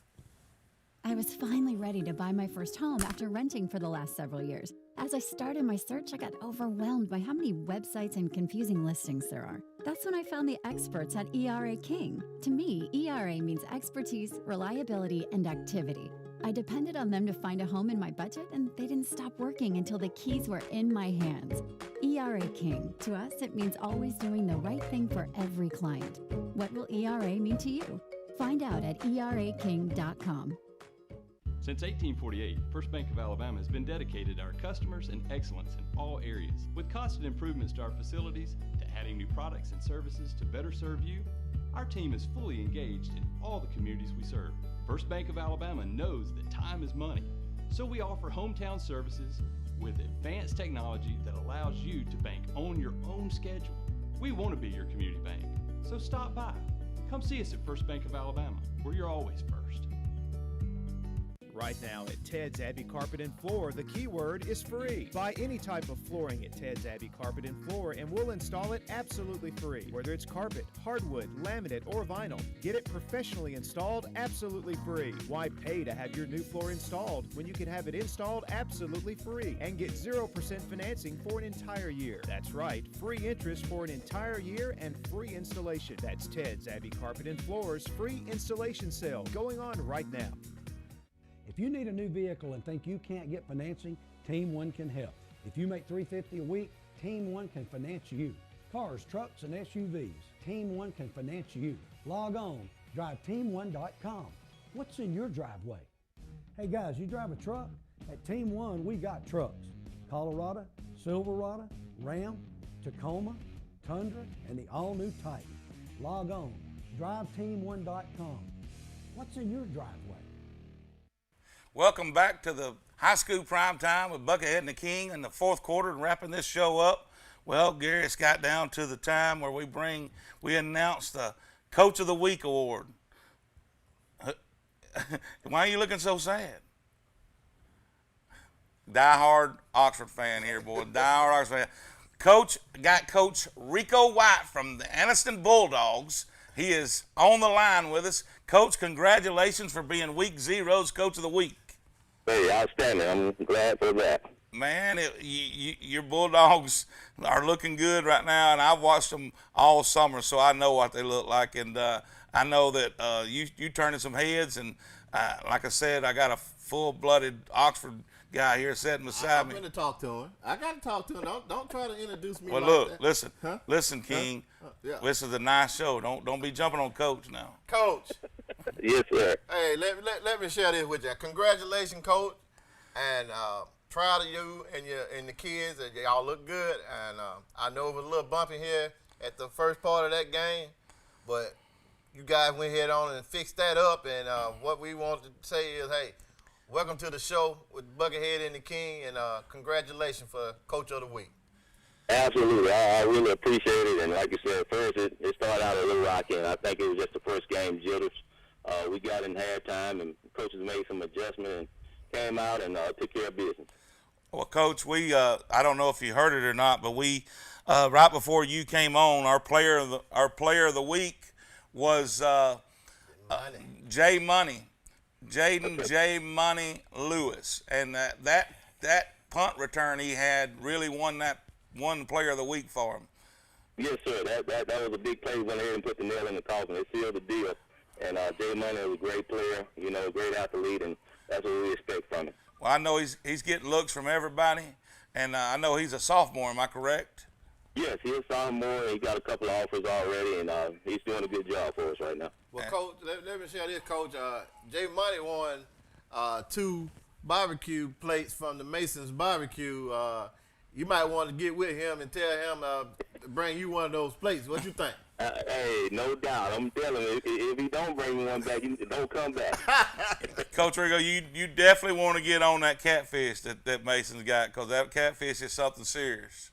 I was finally ready to buy my first home after renting for the last several years. As I started my search, I got overwhelmed by how many websites and confusing listings there are. That's when I found the experts at ERA King. To me, ERA means expertise, reliability, and activity. I depended on them to find a home in my budget, and they didn't stop working until the keys were in my hands. ERA King. To us, it means always doing the right thing for every client. What will ERA mean to you? Find out at eraking.com. Since 1848, First Bank of Alabama has been dedicated to our customers and excellence in all areas. With constant improvements to our facilities, to adding new products and services to better serve you, our team is fully engaged in all the communities we serve. First Bank of Alabama knows that time is money, so we offer hometown services with advanced technology that allows you to bank on your own schedule. We want to be your community bank, so stop by. Come see us at First Bank of Alabama, where you're always first. Right now at Ted's Abbey Carpet and Floor, the keyword is free. Buy any type of flooring at Ted's Abbey Carpet and Floor and we'll install it absolutely free. Whether it's carpet, hardwood, laminate, or vinyl, get it professionally installed absolutely free. Why pay to have your new floor installed when you can have it installed absolutely free and get 0% financing for an entire year? That's right, free interest for an entire year and free installation. That's Ted's Abbey Carpet and Floor's free installation sale going on right now. If you need a new vehicle and think you can't get financing, Team One can help. If you make $350 a week, Team One can finance you. Cars, trucks, and SUVs, Team One can finance you. Log on, driveteam1.com. What's in your driveway? Hey guys, you drive a truck? At Team One, we got trucks. Colorado, Silverado, Ram, Tacoma, Tundra, and the all-new Titan. Log on, driveteam1.com. What's in your driveway? Welcome back to the high school prime time with Buckethead and the King in the fourth quarter and wrapping this show up. Well, Gary, it's got down to the time where we announce the Coach of the Week award. Why are you looking so sad? Die-hard Oxford fan here, boy. Die-hard Oxford fan. Coach Rico White from the Anniston Bulldogs. He is on the line with us. Coach, congratulations for being Week Zero's Coach of the Week. Hey, outstanding. I'm glad for that. Man, your Bulldogs are looking good right now, and I've watched them all summer, so I know what they look like. And I know that you turning some heads, and like I said, I got a full-blooded Oxford guy here sitting beside me. I'm going to talk to him. I got to talk to him. Don't try to introduce me. Well, like look, that. listen, King. Yeah. This is a nice show. Don't be jumping on Coach now. Coach. Yes, sir. Hey, let me share this with you. Congratulations, Coach, and proud of you and the kids. Y'all look good, and I know it was a little bumpy here at the first part of that game, but you guys went head on and fixed that up. And what we want to say is, hey, welcome to the show with Buckethead and the King, and congratulations for Coach of the Week. Absolutely. I really appreciate it. And like you said, first it started out a little rocky, and I think it was just the first game jitters. We got in halftime, and coaches made some adjustment and came out and took care of business. Well, Coach, we I don't know if you heard it or not, but we right before you came on, our player of the week was Jaden J Money Lewis, and that punt return he had really won player of the week for him. Yes, sir. That was a big play. He went ahead and put the nail in the coffin. It sealed the deal. And Jay Money was a great player, a great athlete, and that's what we expect from him. Well, I know he's getting looks from everybody, and I know he's a sophomore. Am I correct? Yes, he's a sophomore. He got a couple of offers already, and he's doing a good job for us right now. Well, Coach, let me share this, Coach. Jay Money won 2 barbecue plates from the Masons Barbecue. You might want to get with him and tell him to bring you one of those plates. What you think? Hey, no doubt. I'm telling you, if he don't bring me one back, you don't come back. Coach Rigo, you definitely want to get on that catfish that Mason's got, because that catfish is something serious.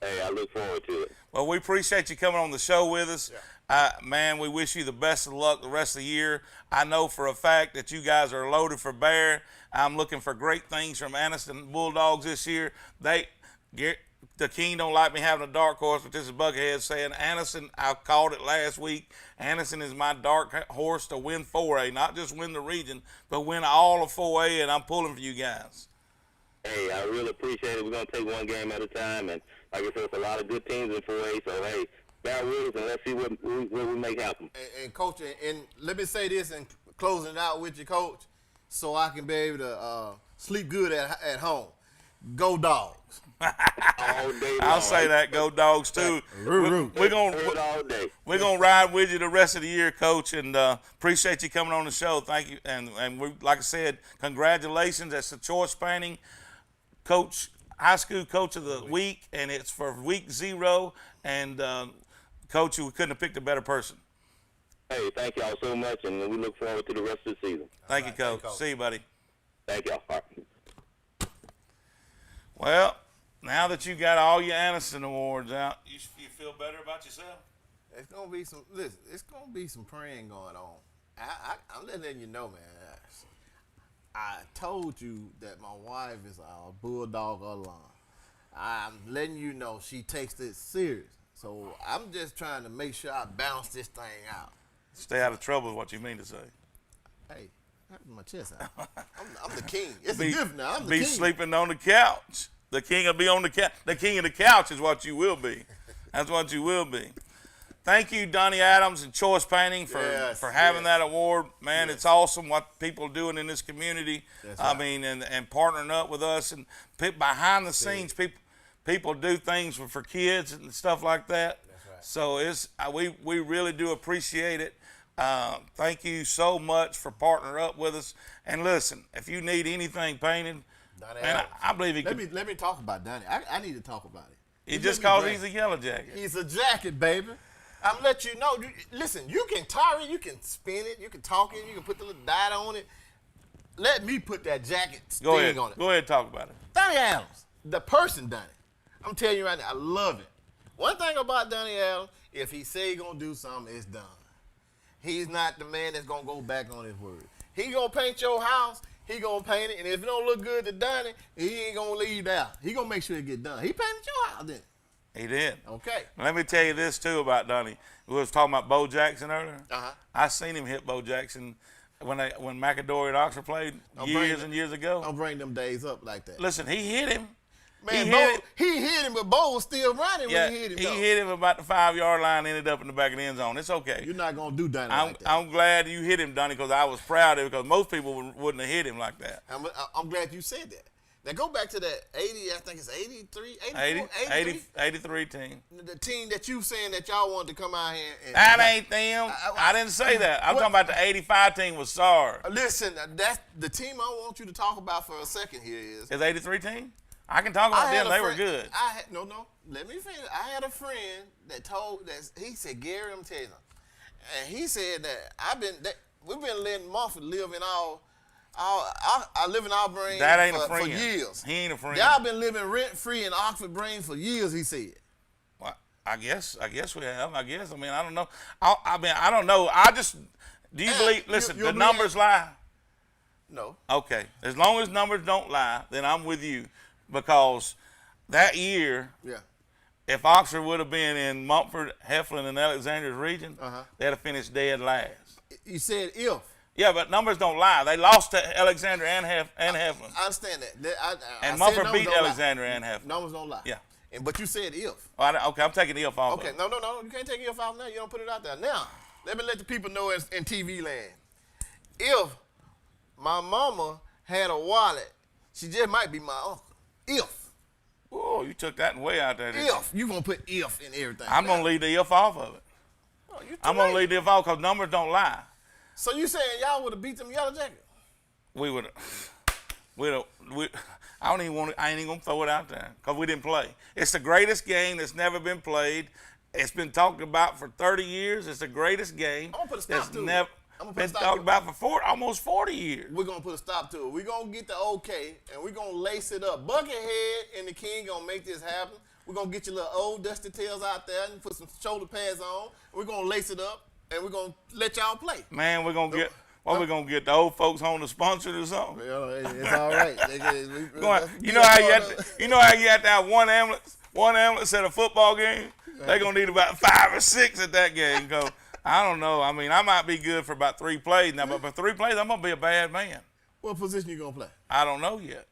Hey, I look forward to it. Well, we appreciate you coming on the show with us. Yeah. Man, we wish you the best of luck the rest of the year. I know for a fact that you guys are loaded for bear. I'm looking for great things from Anniston Bulldogs this year. The King don't like me having a dark horse, but this is Buckethead saying Anniston, I called it last week, Anniston is my dark horse to win 4A, not just win the region, but win all of 4A, and I'm pulling for you guys. Hey, I really appreciate it. We're going to take one game at a time, and like I said, it's a lot of good teams in 4A, so hey, bear with us and let's see what we make happen. And Coach, and let me say this and closing it out with you, Coach, so I can be able to sleep good at home. Go Dogs. All day long. I'll say that. Go Dogs too. We're gonna ride with you the rest of the year, Coach, and appreciate you coming on the show. Thank you, and we, like I said, congratulations. That's the Choice Painting Coach, High School Coach of the Week, and it's for week 0. And Coach, we couldn't have picked a better person. Hey, thank y'all so much, and we look forward to the rest of the season. Thank you, Coach. See you, buddy. Thank y'all. All right. Well, now that you got all your Anniston awards out, you feel better about yourself? It's gonna be some. Listen, it's gonna be some praying going on. I'm letting you know, man. I told you that my wife is a bulldog alum. I'm letting you know she takes it serious. So I'm just trying to make sure I bounce this thing out. Stay out of trouble is what you mean to say. Hey, my chest out. I'm the king. It's a gift now. I'm the king. Be sleeping on the couch. The king will be on the couch. The king of the couch is what you will be. That's what you will be. Thank you, Donnie Adams and Choice Painting for having that award. Man, it's awesome what people are doing in this community. I mean, and partnering up with us and behind the scenes, people do things for kids and stuff like that. That's right. So we really do appreciate it. Thank you so much for partnering up with us. And listen, if you need anything painted, man, I believe Let me talk about Donnie. I need to talk about it. He just calls he's a yellow jacket. He's a jacket, baby. I'm let you know. Listen, you can tire it, you can spin it, you can talk it, you can put the little dot on it. Let me put that jacket sting on it. Go ahead and talk about it. Donnie Adams, the person done it. I'm telling you right now, I love it. One thing about Donnie Adams, if he say he gonna do something, it's done. He's not the man that's gonna go back on his word. He gonna paint your house, he gonna paint it, and if it don't look good to Donnie, he ain't gonna leave out. He gonna make sure it get done. He painted your house, didn't he? He did. Okay. Let me tell you this, too, about Donnie. We was talking about Bo Jackson earlier. Uh-huh. I seen him hit Bo Jackson when McAdory and Oxford played years and years ago. Don't bring them days up like that. Listen, he hit him. Man, he hit him, but Bo was still running when he hit him. He hit him about the 5-yard line, ended up in the back of the end zone. It's okay. You're not going to do Donnie like that. I'm glad you hit him, Donnie, because I was proud of it, because most people wouldn't have hit him like that. I'm glad you said that. Now go back to that 80, I think it's 83, 83 team. The team that you saying that y'all wanted to come out here. That ain't them. I didn't say that. I'm talking about the 85 team with SAR. Listen, that's the team I want you to talk about for a second here is. Is 83 team? I can talk about them. They were good. No. Let me finish. I had a friend he said, Gary, I'm telling you, and he said that we've been letting Mumford live in I live in our brain for years. He ain't a friend. Y'all been living rent-free in Oxford brain for years, he said. Well, I guess we have. I mean, I don't know. I don't know. Do you believe? Listen, you the believe numbers lie. No. Okay, as long as numbers don't lie, then I'm with you, because that year, Yeah. if Oxford would have been in Montford, Heflin, and Alexandria's region, Uh-huh. they'd have finished dead last. You said if. Yeah, but numbers don't lie. They lost to Alexandria and Heflin, I understand that. I and said Montford numbers beat don't lie. Alexandria and Heflin. Numbers don't lie. Yeah. But you said if. Okay, I'm taking the if off. Okay, of it. no, you can't take if out now. You don't put it out there. Now, let me let the people know in TV land. If my mama had a wallet, she just might be my uncle. If. Oh, you took that way out there. didn't you? If. You gonna put if in everything. I'm gonna leave the if off of it. Oh, you I'm too gonna late. leave the if off because numbers don't lie. So you saying y'all would have beat them Yellow Jackets? We would. I don't even want. I ain't even gonna throw it out there because we didn't play. It's the greatest game that's never been played. It's been talked about for 30 years. It's the greatest game. I'm gonna put a stop that's to it. never I'm gonna put a been stop talked to it. about for almost 40 years. We're gonna put a stop to it. We're gonna get the okay and we're gonna lace it up. Buckethead and the King gonna make this happen. We're gonna get your little old dusty tails out there and put some shoulder pads on. We're gonna lace it up and we're gonna let y'all play. Man, we're gonna get. What we gonna get the old folks home to sponsor it or something? It's all right. You know how you have to have one ambulance at a football game. They're gonna need about 5 or 6 at that game. Go. I don't know. I mean, I might be good for about 3 plays now, but for 3 plays, I'm gonna be a bad man. What position you gonna play? I don't know yet.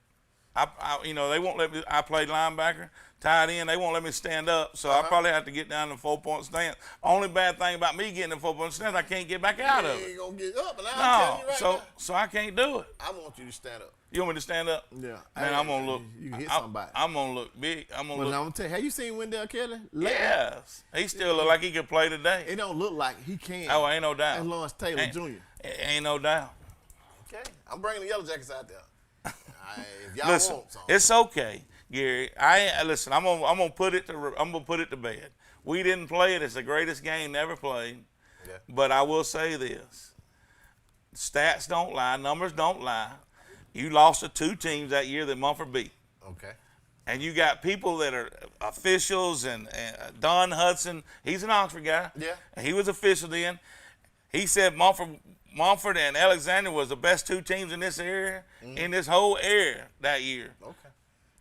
They won't let me. I played linebacker, tight end. They won't let me stand up, so I probably have to get down to 4-point stance. Only bad thing about me getting in 4-point stance, I can't get back out of You it. ain't gonna get up, and I'm No, telling you right now. so I can't do it. I want you to stand up. You want me to stand up? Yeah. Man, I'm gonna look. You can hit somebody. I'm gonna look big. I'm gonna But look. I'm gonna tell you, have you seen Wendell Kelly? Yes, he still look like he could play today. It don't look like he can. Oh, ain't no doubt. That's Lawrence Taylor Ain't- Jr. Ain't no doubt. Okay. I'm bringing the Yellow Jackets out there. If y'all Listen, want some. it's okay, Gary. Listen. I'm gonna put it to bed. We didn't play it. It's the greatest game never played. Yeah. But I will say this: stats don't lie, numbers don't lie. You lost to 2 teams that year that Mumford beat, Okay. and you got people that are officials. And Don Hudson, he's an Oxford guy. Yeah. And he was official then. He said Mumford and Alexandria was the best 2 teams in this area, in this whole area that year. Okay.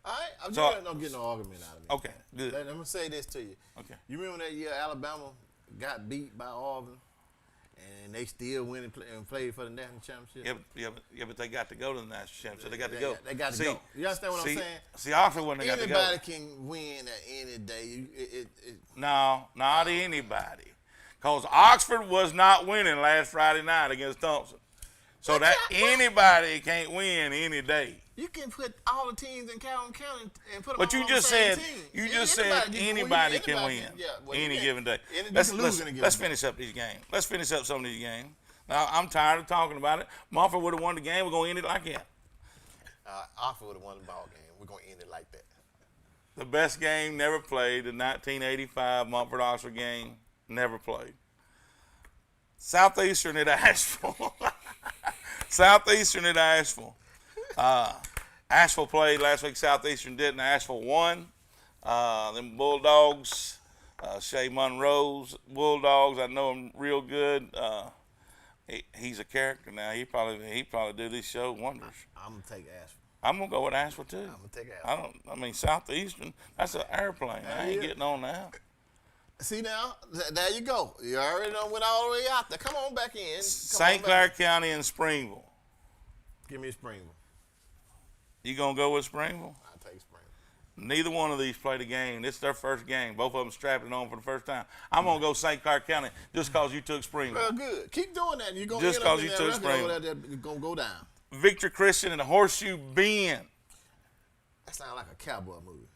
All right. I'm So- just don't get no argument out of me. Okay, good. I'm gonna say this to you. Okay. You remember that year Alabama got beat by Auburn, and they still went and played for the national championship? But they got to go to the national championship. They got to go. They got to go. You understand what I'm saying? See, Oxford wouldn't have got to go. Anybody can win at any day. No, not anybody. Because Oxford was not winning last Friday night against Thompson. So that anybody can't win any day. You can put all the teams in Calhoun County and put them But all you on just the same said team. anybody can win well, any given day. You can Let's lose in a given let's day. finish up these games. Let's finish up some of these games. Now, I'm tired of talking about it. Mumford would have won the game. We're going to end it like that. Oxford would have won the ball game. We're going to end it like that. The best game never played, the 1985 Mumford-Oxford game, never played. Southeastern at Asheville. Southeastern at Asheville. Asheville played last week. Southeastern didn't. Asheville won. Them Bulldogs, Shea Monroe's Bulldogs. I know him real good. He's a character now. He probably do this show wonders. I'm going to take Asheville. I'm gonna go with Asheville too. I'm going to take Asheville. I mean Southeastern. That's an airplane. I ain't Yeah. getting on that. See now, there you go. You already done went all the way out there. Come on back in. Come St. on Clair back. County and Springville. Give me Springville. You gonna go with Springville? I'll take Springville. Neither one of these played a game. This is their first game. Both of them strapped it on for the first time. I'm gonna go St. Clair County just cause you took Springville. Well, good. Keep doing that. You're going Just to end up 'cause in you that took record Springville. over there that's going to go down. Victory Christian and Horseshoe Bend. That sounds like a cowboy movie.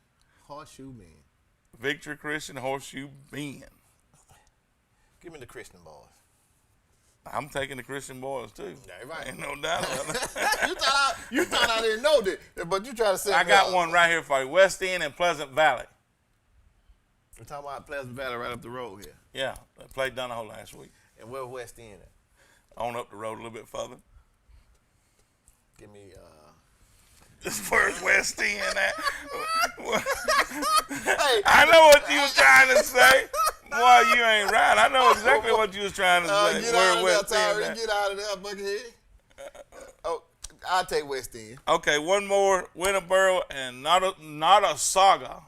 Horseshoe Man. Victory Christian, Horseshoe Bend. Give me the Christian boys. I'm taking the Christian boys too. Yeah, right. Ain't no doubt about that. you thought I didn't know that, but you try to say I got one right here for you. West End and Pleasant Valley. We're talking about Pleasant Valley right up the road here. Yeah, they played Donahoe last week. And where West End at? On up the road a little bit further. Give me, Where's West End at? Hey, I know what you was trying to say, Boy, you ain't right. I know exactly what you was trying to say. Get Where out of West there, End Tyree. at. Get out of there, Buckethead. Oh, I'll take West End. Okay, one more. Winterboro and not a saga.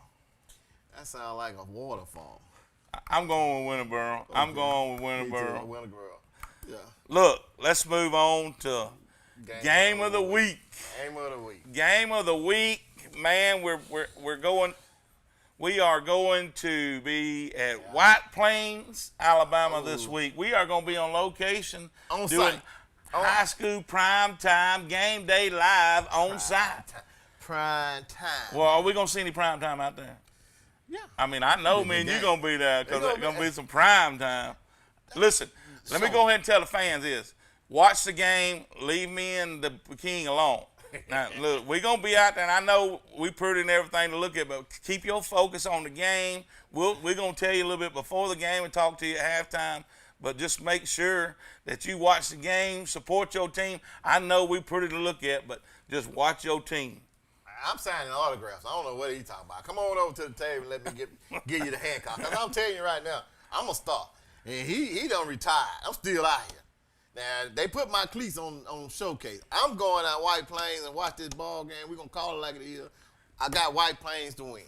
That sounds like a waterfall. I'm going with Winterboro. I'm going with Me too, Winterboro. Winterboro. Yeah. Look, let's move on to game of the week. Game of the week. Game of the week, man. We are going to be at White Plains, Alabama this week. We are going to be on location On doing site. high school prime time game day live on site. Prime time. Well, are we going to see any prime time out there? Yeah. I mean, I know, man, you're going to be there because there's going to be some prime time. Listen, let me go ahead and tell the fans this. Watch the game. Leave me and the king alone. Now, look, we're going to be out there, and I know we put in everything to look at, but keep your focus on the game. We're going to tell you a little bit before the game and talk to you at halftime, but just make sure that you watch the game, support your team. I know we put it to look at, but just watch your team. I'm signing autographs. I don't know what he's talking about. Come on over to the table and let me give you the Hancock. Because I'm telling you right now, I'm a star. And he done retired. I'm still out here. Now, they put my cleats on showcase. I'm going out White Plains and watch this ball game. We're going to call it like it is. I got White Plains to win.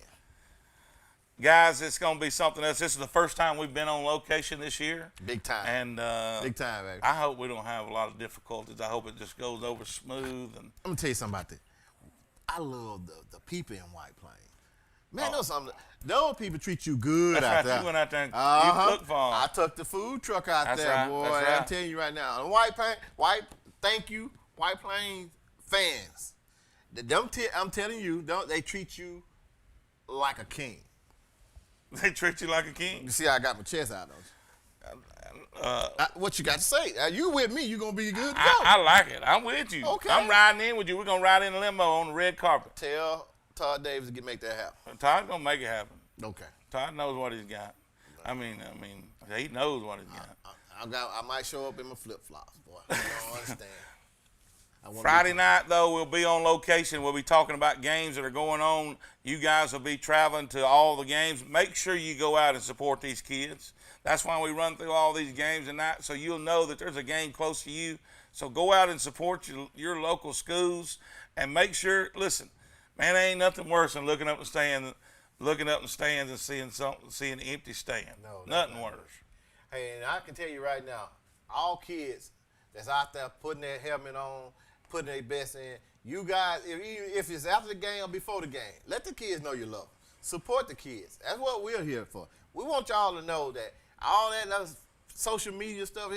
Guys, it's going to be something else. This is the first time we've been on location this year. Big time. And Big time, baby. I hope we don't have a lot of difficulties. I hope it just goes over smooth. And I'm going to tell you something about that. I love the people in White Plains. Man, know something. Those people treat you good That's out right. there. You went out there and you cooked for 'em. I took the food truck out That's there, right. boy. That's right. I'm telling you right now. And thank you, White Plains fans. I'm telling you, they treat you like a king. They treat you like a king. You see how I got my chest out, don't you? What you got to say? You with me, you going to be good to go. I like it. I'm with you. Okay. I'm riding in with you. We're going to ride in a limo on the red carpet. Tell Todd Davis to make that happen. Todd's going to make it happen. Okay. Todd knows what he's got. I mean, he knows what he's got. I might show up in my flip-flops, boy. I don't understand. Friday night, though, we'll be on location. We'll be talking about games that are going on. You guys will be traveling to all the games. Make sure you go out and support these kids. That's why we run through all these games tonight, so you'll know that there's a game close to you. So go out and support your local schools and make sure, listen, man, there ain't nothing worse than looking up the stands and seeing an empty stand. No, nothing worse. Hey, and I can tell you right now, all kids that's out there putting their helmet on, putting their best in, you guys, if it's after the game or before the game, let the kids know you love them. Support the kids. That's what we're here for. We want y'all to know that all that other social media stuff,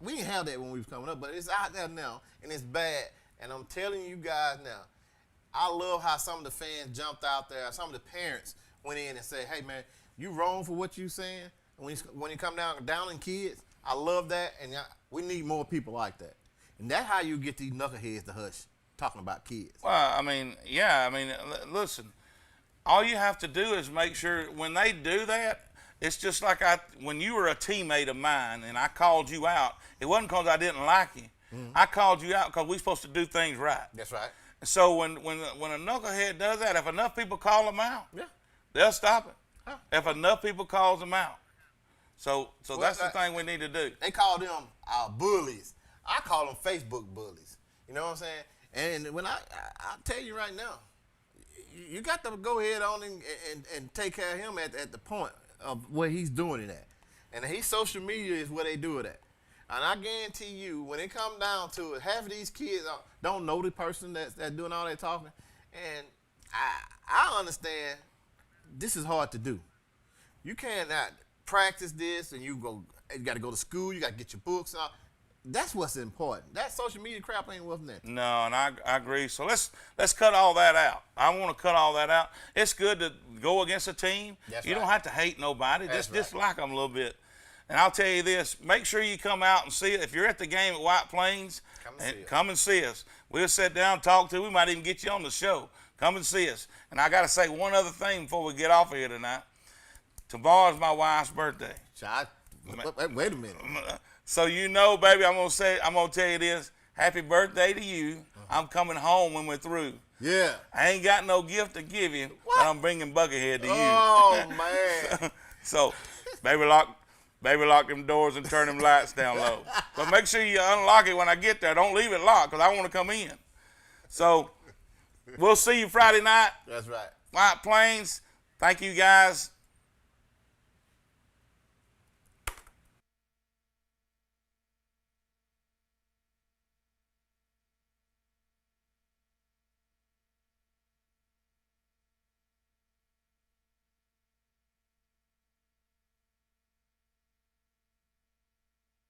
we didn't have that when we was coming up, but it's out there now, and it's bad. And I'm telling you guys now, I love how some of the fans jumped out there. Some of the parents went in and said, hey, man, you wrong for what you saying. When you come down in kids, I love that, and we need more people like that. And that's how you get these knuckleheads to hush talking about kids. Well, listen, all you have to do is make sure when they do that, it's just like when you were a teammate of mine and I called you out, it wasn't because I didn't like you. Mm-hmm. I called you out because we're supposed to do things right. That's right. So when a knucklehead does that, if enough people call them out, yeah, they'll stop it. Huh. If enough people calls them out. So that's the thing we need to do. They call them bullies. I call them Facebook bullies. You know what I'm saying? And when I tell you right now, you got to go ahead on and take care of him at the point of where he's doing it at. And his social media is where they do it at. And I guarantee you, when it comes down to it, half of these kids don't know the person that's doing all that talking. And I understand this is hard to do. You cannot practice this and you got to go to school, you got to get your books out. That's what's important. That social media crap ain't worth nothing. No, and I agree. So let's cut all that out. I want to cut all that out. It's good to go against a team. That's you right. don't have to hate nobody. That's Just right. like them a little bit. And I'll tell you this, make sure you come out and see it. If you're at the game at White Plains, come and see us. We'll sit down, talk to you. We might even get you on the show. Come and see us. And I got to say one other thing before we get off of here tonight. Tomorrow's my wife's birthday. Wait a minute. So you know, baby, I'm gonna tell you this. Happy birthday to you. I'm coming home when we're through. Yeah. I ain't got no gift to give you, but I'm bringing Buckethead to you. Oh, man. So Baby, lock them doors and turn them lights down low. But make sure you unlock it when I get there. Don't leave it locked because I want to come in. So we'll see you Friday night. That's right. White Plains. Thank you guys.